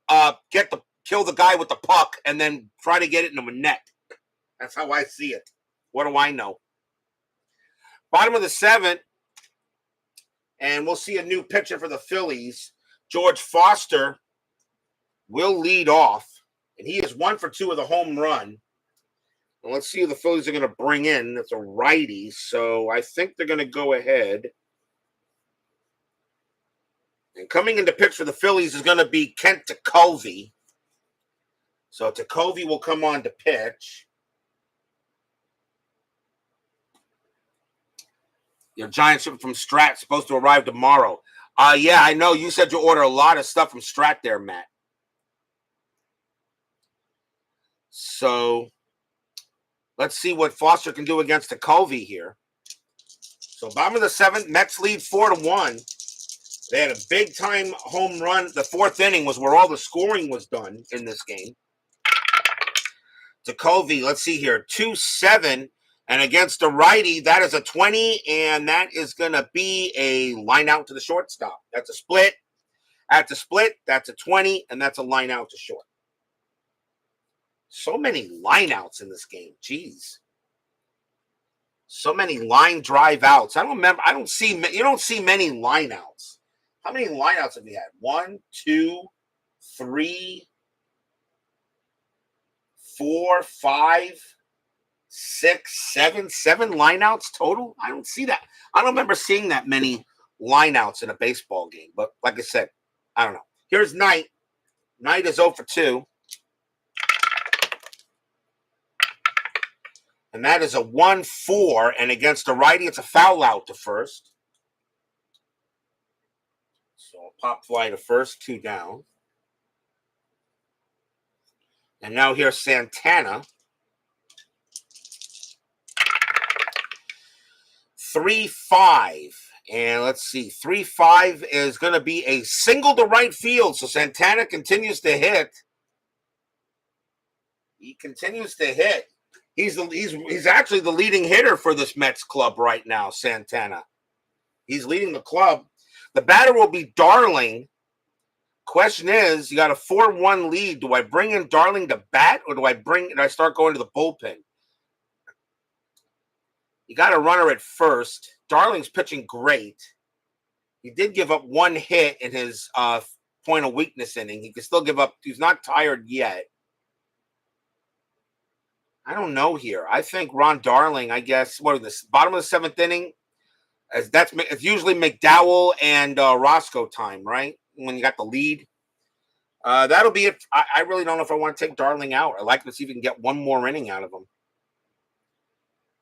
kill the guy with the puck and then try to get it in the net. That's how I see it. What do I know? Bottom of the 7th, and we'll see a new pitcher for the Phillies. George Foster will lead off, and he is 1 for 2 with a home run. And let's see who the Phillies are going to bring in. It's a righty, so I think they're going to go ahead. And coming in to pitch for the Phillies is going to be Kent Tekulve. So Tekulve will come on to pitch. Your giant shipment from Strat supposed to arrive tomorrow. Yeah, I know. You said you order a lot of stuff from Strat there, Matt. So let's see what Foster can do against Tekulve here. So bottom of the 7th, Mets lead 4-1. They had a big-time home run. The 4th inning was where all the scoring was done in this game. Tekulve, let's see here, 2-7. And against the righty, that is a 20, and that is going to be a line out to the shortstop. That's a split. At the split, that's a 20, and that's a line out to short. So many line outs in this game. Jeez. So many line drive outs. I don't remember. I don't see. You don't see many line outs. How many line outs have we had? 1, 2, 3, 4, 5, 6, 7. 7 lineouts total. I don't see that. I don't remember seeing that many lineouts in a baseball game. But like I said, I don't know. Here's Knight. Knight is 0 for 2. And that is a 1-4. And against the righty, it's a foul out to first. So a pop fly to first, 2 down. And now here's Santana. 3-5. And let's see. 3-5 is going to be a single to right field. So Santana continues to hit. He continues to hit. He's actually the leading hitter for this Mets club right now, Santana. He's leading the club. The batter will be Darling. Question is, you got a 4-1 lead. Do I bring in Darling to bat, or do I start going to the bullpen? You got a runner at first. Darling's pitching great. He did give up 1 hit in his point of weakness inning. He can still give up. He's not tired yet. I don't know here. I think Ron Darling, I guess, what is this? Bottom of the 7th inning? It's usually McDowell and Roscoe time, right? When you got the lead. That'll be it. I really don't know if I want to take Darling out. I'd like to see if we can get 1 more inning out of him.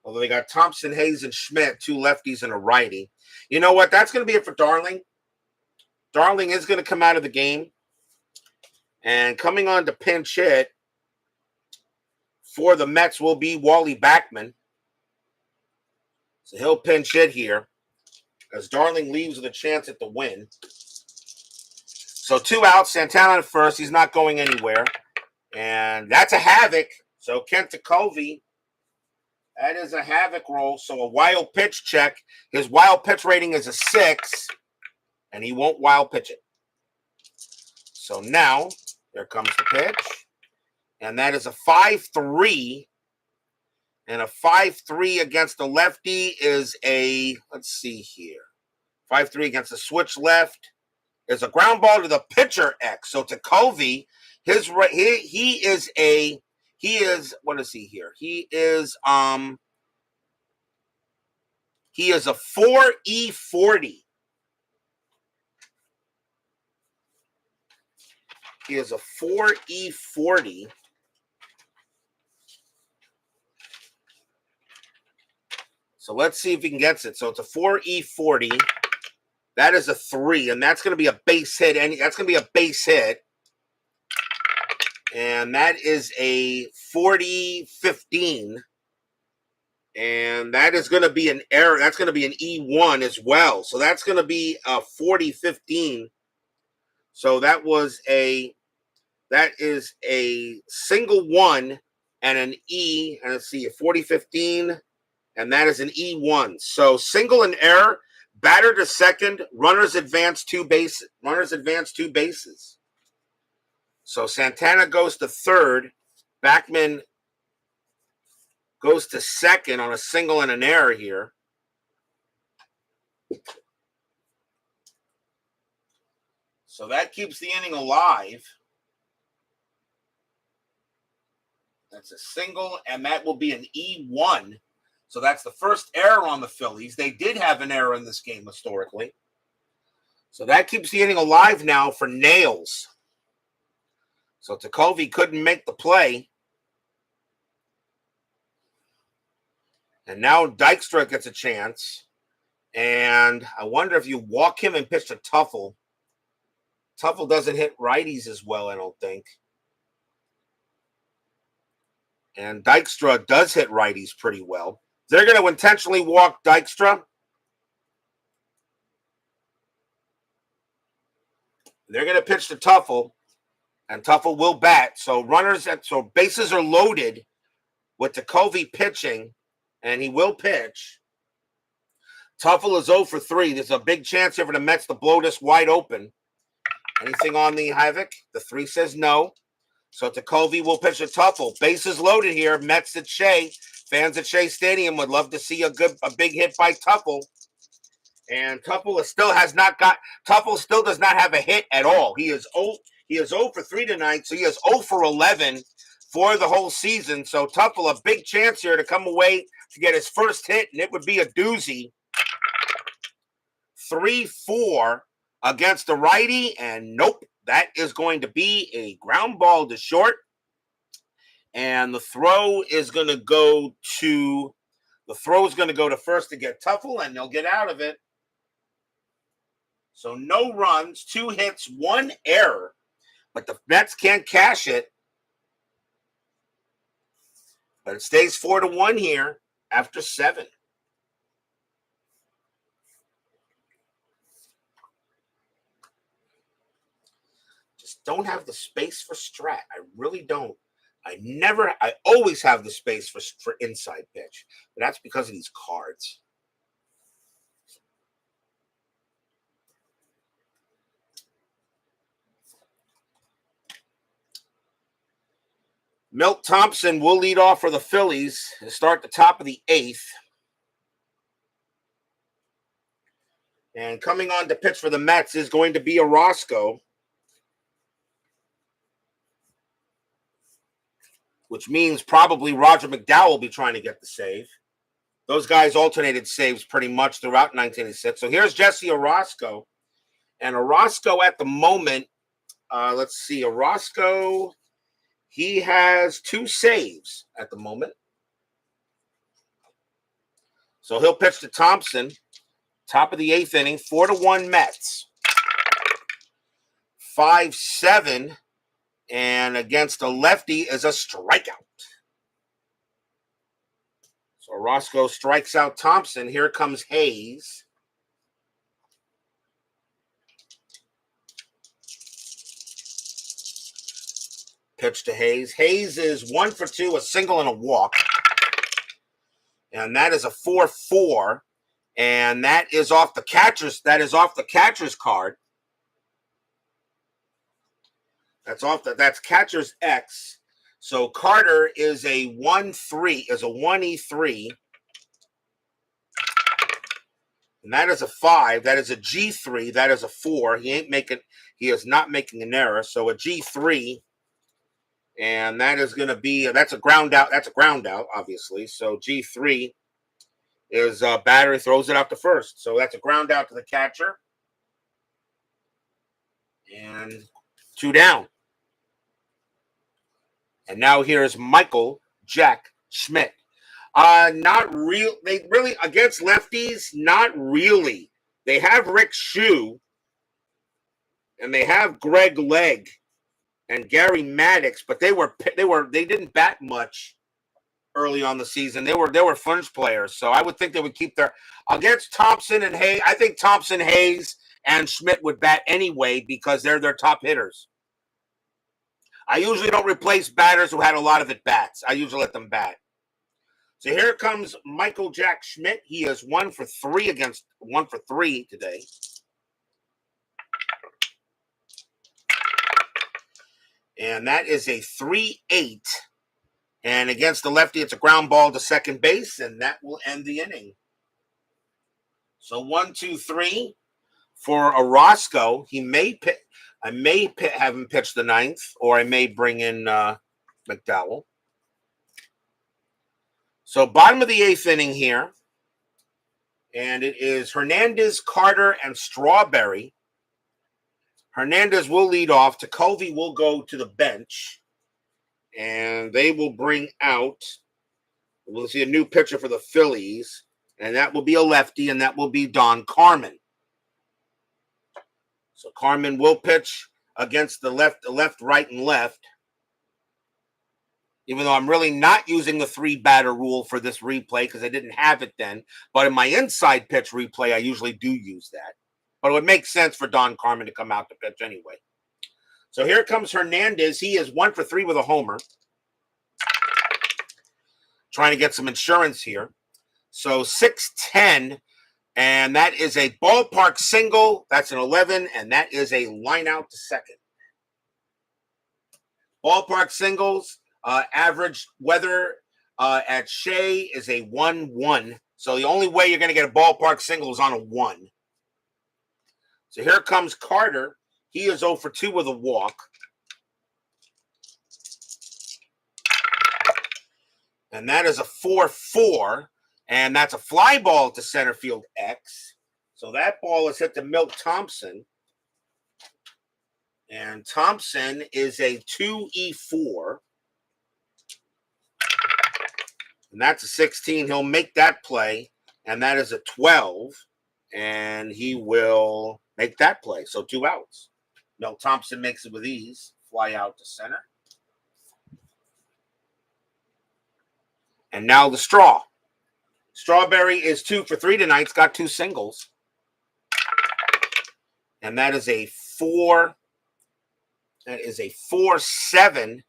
Although they got Thompson, Hayes, and Schmidt, 2 lefties and a righty. You know what? That's going to be it for Darling. Darling is going to come out of the game. And coming on to pinch hit for the Mets will be Wally Backman. So he'll pinch hit here as Darling leaves with a chance at the win. So 2 outs, Santana at first. He's not going anywhere. And that's a havoc. So Kent Tekulve, that is a havoc roll. So a wild pitch check. His wild pitch rating is a 6, and he won't wild pitch it. So now, there comes the pitch. And that is a 5-3. And a 5-3 against the lefty is a, let's see here. 5-3 against the switch left is a ground ball to the pitcher X. So Tekulve, what is he here? He is a 4E40. He is a 4E40. So let's see if he can get it. So it's a 4E40. That is a 3, and that's going to be a base hit. And that's going to be a base hit. And that is a 40-15. And that is going to be an error. That's going to be an E1 as well. So that's going to be a 40-15. So that is a single 1 and an E. And let's see, a 40-15. And that is an E1. So single and error, batter to second, runners advance 2 bases. So Santana goes to third. Backman goes to second on a single and an error here. So that keeps the inning alive. That's a single, and that will be an E1. So that's the first error on the Phillies. They did have an error in this game historically. So that keeps the inning alive now for Nails. So Tekulve couldn't make the play. And now Dykstra gets a chance. And I wonder if you walk him and pitch to Tuffle. Tuffle doesn't hit righties as well, I don't think. And Dykstra does hit righties pretty well. They're going to intentionally walk Dykstra. They're going to pitch to Tuffle, and Tuffle will bat. So bases are loaded with Tekulve pitching, and he will pitch. Tuffle is 0 for 3. There's a big chance here for the Mets to blow this wide open. Anything on the havoc? The 3 says no. So Tekulve will pitch to Tuffle. Bases loaded here. Mets at Shea. Fans at Shea Stadium would love to see a big hit by Tuffle. And Tuffle still does not have a hit at all. He is 0 for 3 tonight, so he is 0 for 11 for the whole season. So Tuffle, a big chance here to come away to get his first hit, and it would be a doozy. 3-4 against the righty, and nope, that is going to be a ground ball to short. And the throw is going to go to first to get Tuffle, and they'll get out of it. So no runs, 2 hits, 1 error, but the Mets can't cash it. But it stays 4-1 here after 7. Just don't have the space for strat. I really don't. I always have the space for inside pitch, but that's because of these cards. Milt Thompson will lead off for the Phillies and start the top of the 8th. And coming on to pitch for the Mets is going to be Orozco, which means probably Roger McDowell will be trying to get the save. Those guys alternated saves pretty much throughout 1986. So here's Jesse Orozco. And Orozco at the moment, let's see, Orozco, he has 2 saves at the moment. So he'll pitch to Thompson, top of the 8th inning, 4-1 Mets. 5-7, and against a lefty is a strikeout. So Orozco strikes out Thompson. Here comes Hayes. Pitch to Hayes. Hayes is 1 for 2, a single and a walk. And that is a 4-4. And that is off the catcher's card. That's catcher's X. So Carter is a 1-3, is a 1E3. And that is a 5. That is a G3. That is a 4. He is not making an error. So a G3. And that is going to be, that's a ground out. That's a ground out, obviously. So G3 is batter throws it out to first. So that's a ground out to the catcher. And 2 down. And now here's Michael Jack Schmidt. Not real. They really, against lefties, not really. They have Rick Shue. And they have Greg Legg and Gary Maddox, but they didn't bat much early on the season. They were fringe players, so I would think they would keep their against Thompson and Hayes. I think Thompson, Hayes, and Schmidt would bat anyway because they're their top hitters. I usually don't replace batters who had a lot of at bats. I usually let them bat. So here comes Michael Jack Schmidt. He is 1 for 3 today. And that is a 3-8. And against the lefty, it's a ground ball to second base, and that will end the inning. So 1, 2, 3 for Orozco. I may have him pitch the 9th, or I may bring in McDowell. So bottom of the 8th inning here. And it is Hernandez, Carter, and Strawberry. Hernandez will lead off. Tekulve will go to the bench. And they will bring out, we'll see a new pitcher for the Phillies. And that will be a lefty, and that will be Don Carmen. So Carmen will pitch against the left, right, and left. Even though I'm really not using the 3-batter rule for this replay because I didn't have it then. But in my inside pitch replay, I usually do use that. But it would make sense for Don Carmen to come out to pitch anyway. So here comes Hernandez. He is 1 for 3 with a homer. Trying to get some insurance here. So 6-10. And that is a ballpark single. That's an 11. And that is a line out to second. Ballpark singles, average weather at Shea is a 1-1. So the only way you're going to get a ballpark single is on a 1. So here comes Carter. He is 0 for 2 with a walk. And that is a 4-4. And that's a fly ball to center field X. So that ball is hit to Milt Thompson. And Thompson is a 2-4. And that's a 16. He'll make that play. And that is a 12. And he will make that play. So 2 outs. Milt Thompson makes it with ease. Fly out to center. And now the straw. Strawberry is 2 for 3 tonight. It's got 2 singles. And that is a 4. That is a 4-7.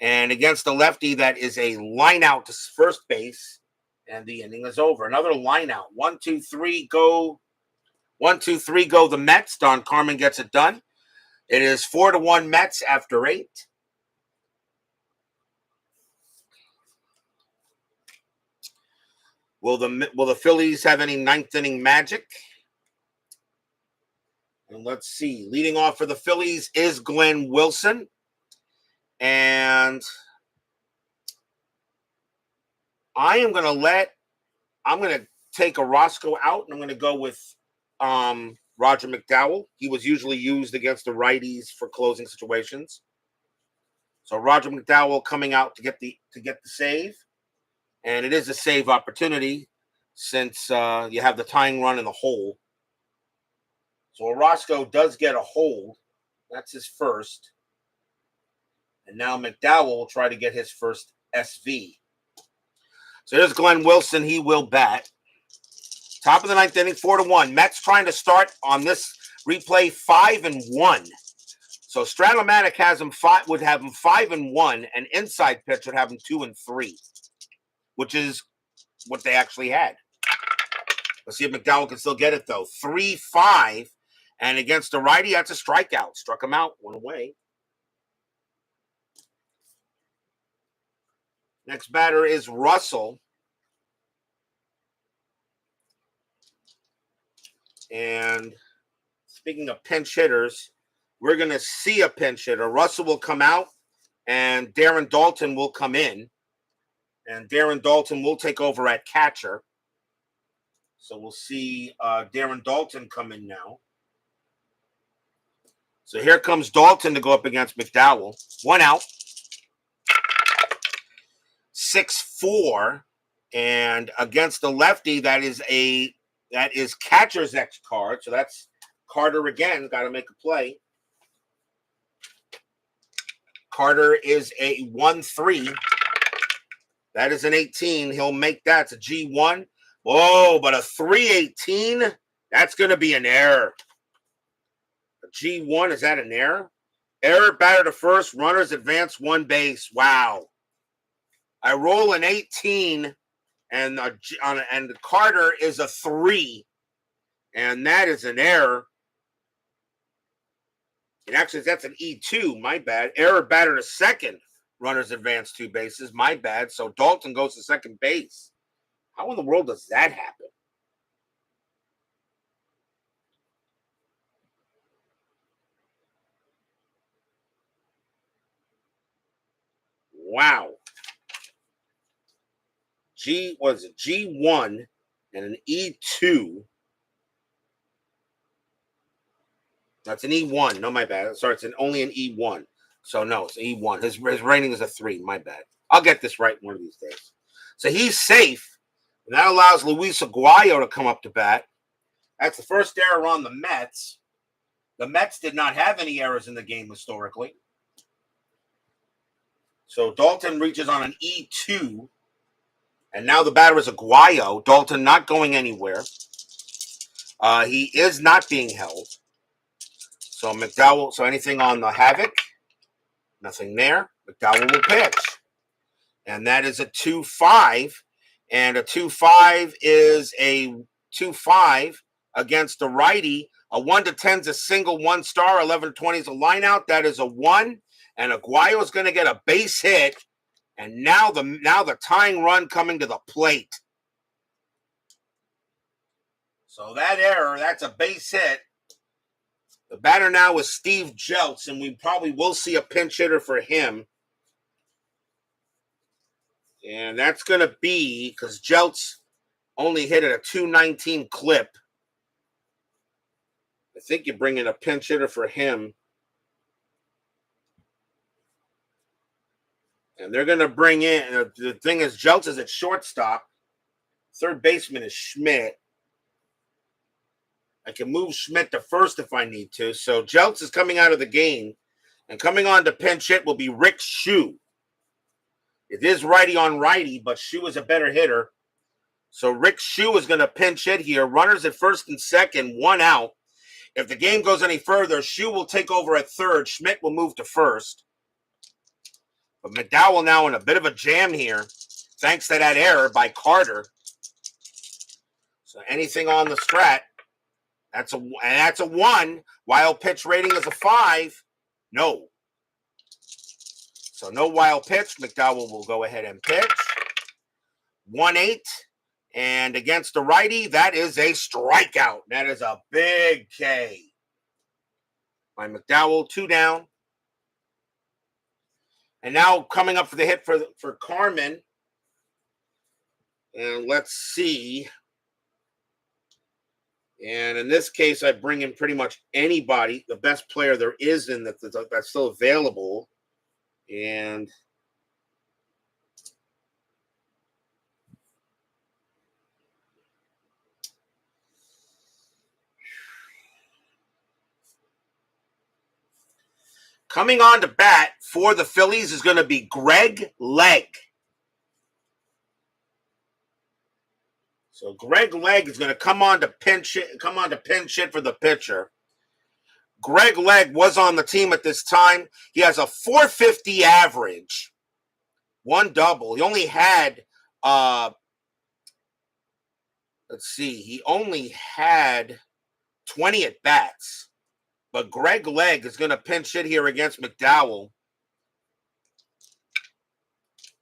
And against the lefty, that is a line out to first base. And the inning is over. Another line out. 1, 2, 3, go. 1, 2, 3, go the Mets. Don Carmen gets it done. It is 4-1 Mets after 8. Will the Phillies have any ninth inning magic? And let's see. Leading off for the Phillies is Glenn Wilson. And I'm going to take Orozco out, and I'm going to go with Roger McDowell. He was usually used against the righties for closing situations. So Roger McDowell coming out to get the save. And it is a save opportunity since you have the tying run in the hole. So Orozco does get a hold. That's his first. And now McDowell will try to get his first SV. So here's Glenn Wilson. He will bat. Top of the 9th inning, 4-1. Mets trying to start on this replay 5-1. So Stratomatic would have him 5-1, and Inside Pitch would have him 2-3. Which is what they actually had. Let's see if McDowell can still get it, though. 3-5. And against the righty, that's a strikeout. Struck him out. 1 away. Next batter is Russell. And speaking of pinch hitters, we're going to see a pinch hitter. Russell will come out, and Darren Dalton will come in. And Darren Dalton will take over at catcher. So we'll see Darren Dalton come in now. So here comes Dalton to go up against McDowell. 1 out. 6-4. And against the lefty, that is catcher's X card. So that's Carter again. Got to make a play. Carter is a 1-3. That is an 18. He'll make that. It's a G1. Whoa, but a 3-18? That's going to be an error. A G1, is that an error? Error, batter to first. Runners advance 1 base. Wow. I roll an 18, and Carter is a 3. And that is an error. And actually, that's an E2. My bad. Error, batter to second. Runners advance 2 bases. My bad. So Dalton goes to second base. How in the world does that happen? Wow. Was it G1 and an E2? That's an E1. No, my bad. Sorry, it's only an E1. So no, it's E1. His rating is a 3. My bad. I'll get this right one of these days. So he's safe. And that allows Luis Aguayo to come up to bat. That's the first error on the Mets. The Mets did not have any errors in the game historically. So Dalton reaches on an E2. And now the batter is Aguayo. Dalton not going anywhere. He is not being held. So McDowell, so anything on the Havoc? Nothing there. McDowell will pitch. And that is a 2-5. And a 2-5 is a 2-5 against the righty. A 1-10 is a single 1 star. 11-20 is a line out. That is a 1. And Aguayo's going to get a base hit. And now the tying run coming to the plate. So that error, that's a base hit. The batter now is Steve Jeltz, and we probably will see a pinch hitter for him. And that's going to be, because Jeltz only hit at a 219 clip. I think you bring in a pinch hitter for him. And they're going to bring in, the thing is, Jeltz is at shortstop. Third baseman is Schmidt. I can move Schmidt to first if I need to. So Jeltz is coming out of the game. And coming on to pinch hit will be Rick Shea. It is righty on righty, but Shea is a better hitter. So Rick Shea is going to pinch hit here. Runners at first and second, 1 out. If the game goes any further, Shea will take over at third. Schmidt will move to first. But McDowell now in a bit of a jam here, thanks to that error by Carter. So anything on the strat, that's a 1. Wild pitch rating is a 5. No. So no wild pitch. McDowell will go ahead and pitch. 1-8. And against the righty, that is a strikeout. That is a big K. By McDowell, 2 down. And now coming up for the hit for Carmen. And let's see. And in this case, I bring in pretty much anybody, the best player there is in that's still available. And coming on to bat for the Phillies is going to be Greg Legg. So Greg Legg is going to come on to pinch hit for the pitcher. Greg Legg was on the team at this time. He has a 450 average. 1 double. He only had he only had 20 at bats. But Greg Legg is going to pinch hit here against McDowell.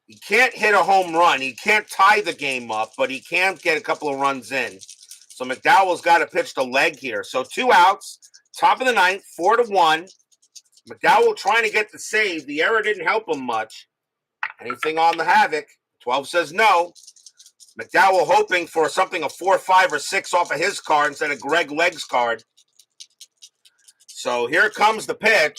He can't hit a home run. He can't tie the game up, but he can get a couple of runs in. So McDowell's got to pitch to Legg here. So 2 outs, top of the 9th, 4-1. McDowell trying to get the save. The error didn't help him much. Anything on the Havoc? 12 says no. McDowell hoping for something, a 4, 5, or 6 off of his card instead of Greg Legg's card. So here comes the pitch.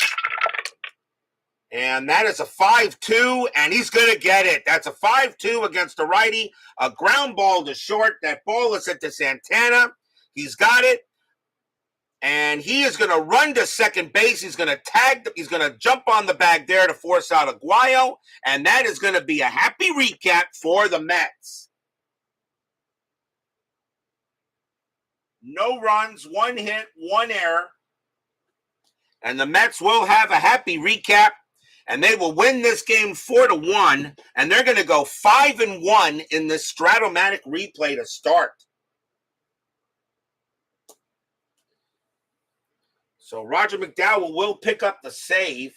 And that is a 5-2, and he's going to get it. That's a 5-2 against the righty. A ground ball to short. That ball is at the Santana. He's got it. And he is going to run to second base. He's going to jump on the bag there to force out Aguayo. And that is going to be a happy recap for the Mets. No runs, 1 hit, 1 error. And the Mets will have a happy recap. And they will win this game 4-1. And they're going to go 5-1 in this Stratomatic replay to start. So Roger McDowell will pick up the save.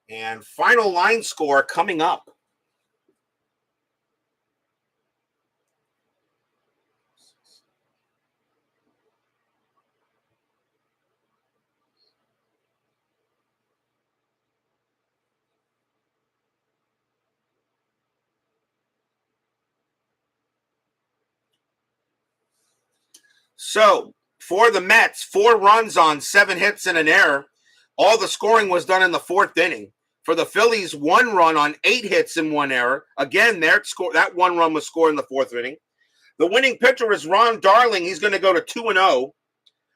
And final line score coming up. So, for the Mets, 4 runs on 7 hits and an error. All the scoring was done in the 4th inning. For the Phillies, 1 run on 8 hits and 1 error. Again, that 1 run was scored in the 4th inning. The winning pitcher is Ron Darling. He's going to go to 2-0.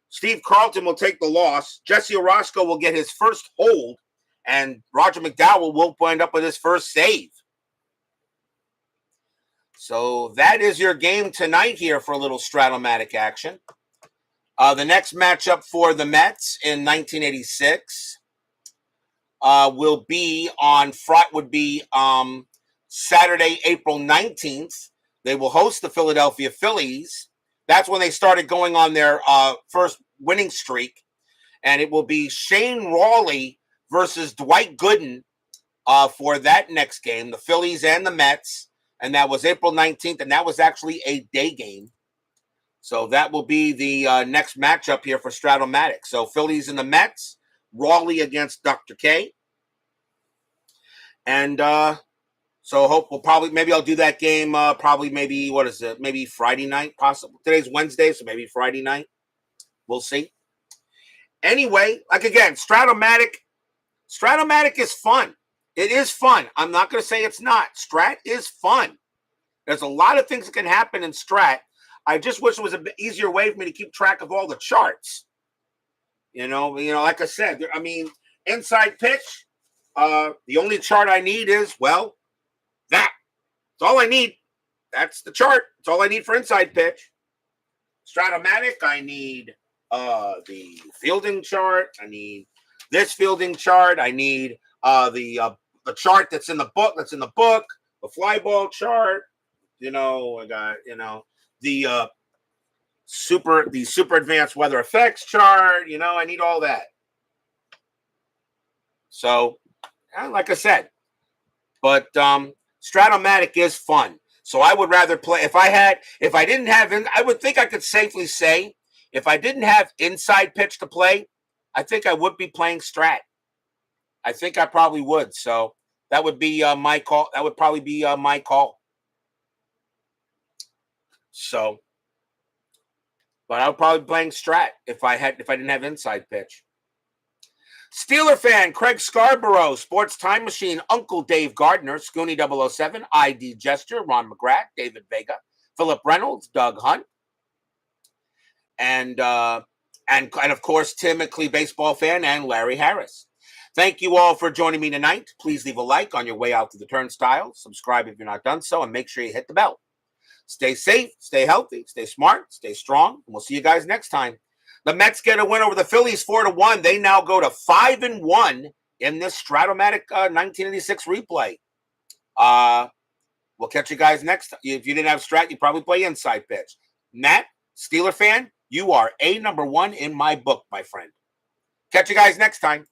Steve Carlton will take the loss. Jesse Orozco will get his first hold. And Roger McDowell will wind up with his first save. So that is your game tonight here for a little Stratomatic action. The next matchup for the Mets in 1986 will be Saturday, April 19th. They will host the Philadelphia Phillies. That's when they started going on their first winning streak. and it will be Shane Rawley versus Dwight Gooden for that next game, the Phillies and the Mets, and that was April 19th, and that was actually a day game. So that will be the next matchup here for Stratomatic. So Phillies and the Mets, Rawley against Dr. K. And so hope we'll probably, maybe I'll do that game probably maybe, what is it, maybe Friday night possible. Today's Wednesday, so maybe Friday night. We'll see. Anyway, like again, Stratomatic is fun. It is fun. I'm not going to say it's not. Strat is fun. There's a lot of things that can happen in Strat. I just wish it was a bit easier way for me to keep track of all the charts. You know, like I said, I mean, inside pitch, the only chart I need is, well, that. That's all I need. That's the chart. That's all I need for inside pitch. Stratomatic, I need the fielding chart. I need this fielding chart. I need the chart that's in the book. The fly ball chart. I got the super advanced weather effects chart. I need all that. So, like I said, but Stratomatic is fun. So I would rather play I would think I could safely say if I didn't have inside pitch to play, I think I would be playing Strat. I think I probably would. So that would be my call. That would probably be my call. So, but I would probably be playing Strat if I didn't have inside pitch. Steeler fan Craig Scarborough, Sports Time Machine, Uncle Dave Gardner, Scooney 007, ID Gesture, Ron McGrath, David Vega, Philip Reynolds, Doug Hunt, and of course Tim McClee, baseball fan, and Larry Harris. Thank you all for joining me tonight. Please leave a like on your way out to the turnstile. Subscribe if you're not done so, and make sure you hit the bell. Stay safe, stay healthy, stay smart, stay strong, and we'll see you guys next time. The Mets get a win over the Phillies 4-1. They now go to 5-1 in this Stratomatic 1986 replay. We'll catch you guys next time. If you didn't have Strat, you probably play inside pitch. Matt, Steeler fan, you are #1 in my book, my friend. Catch you guys next time.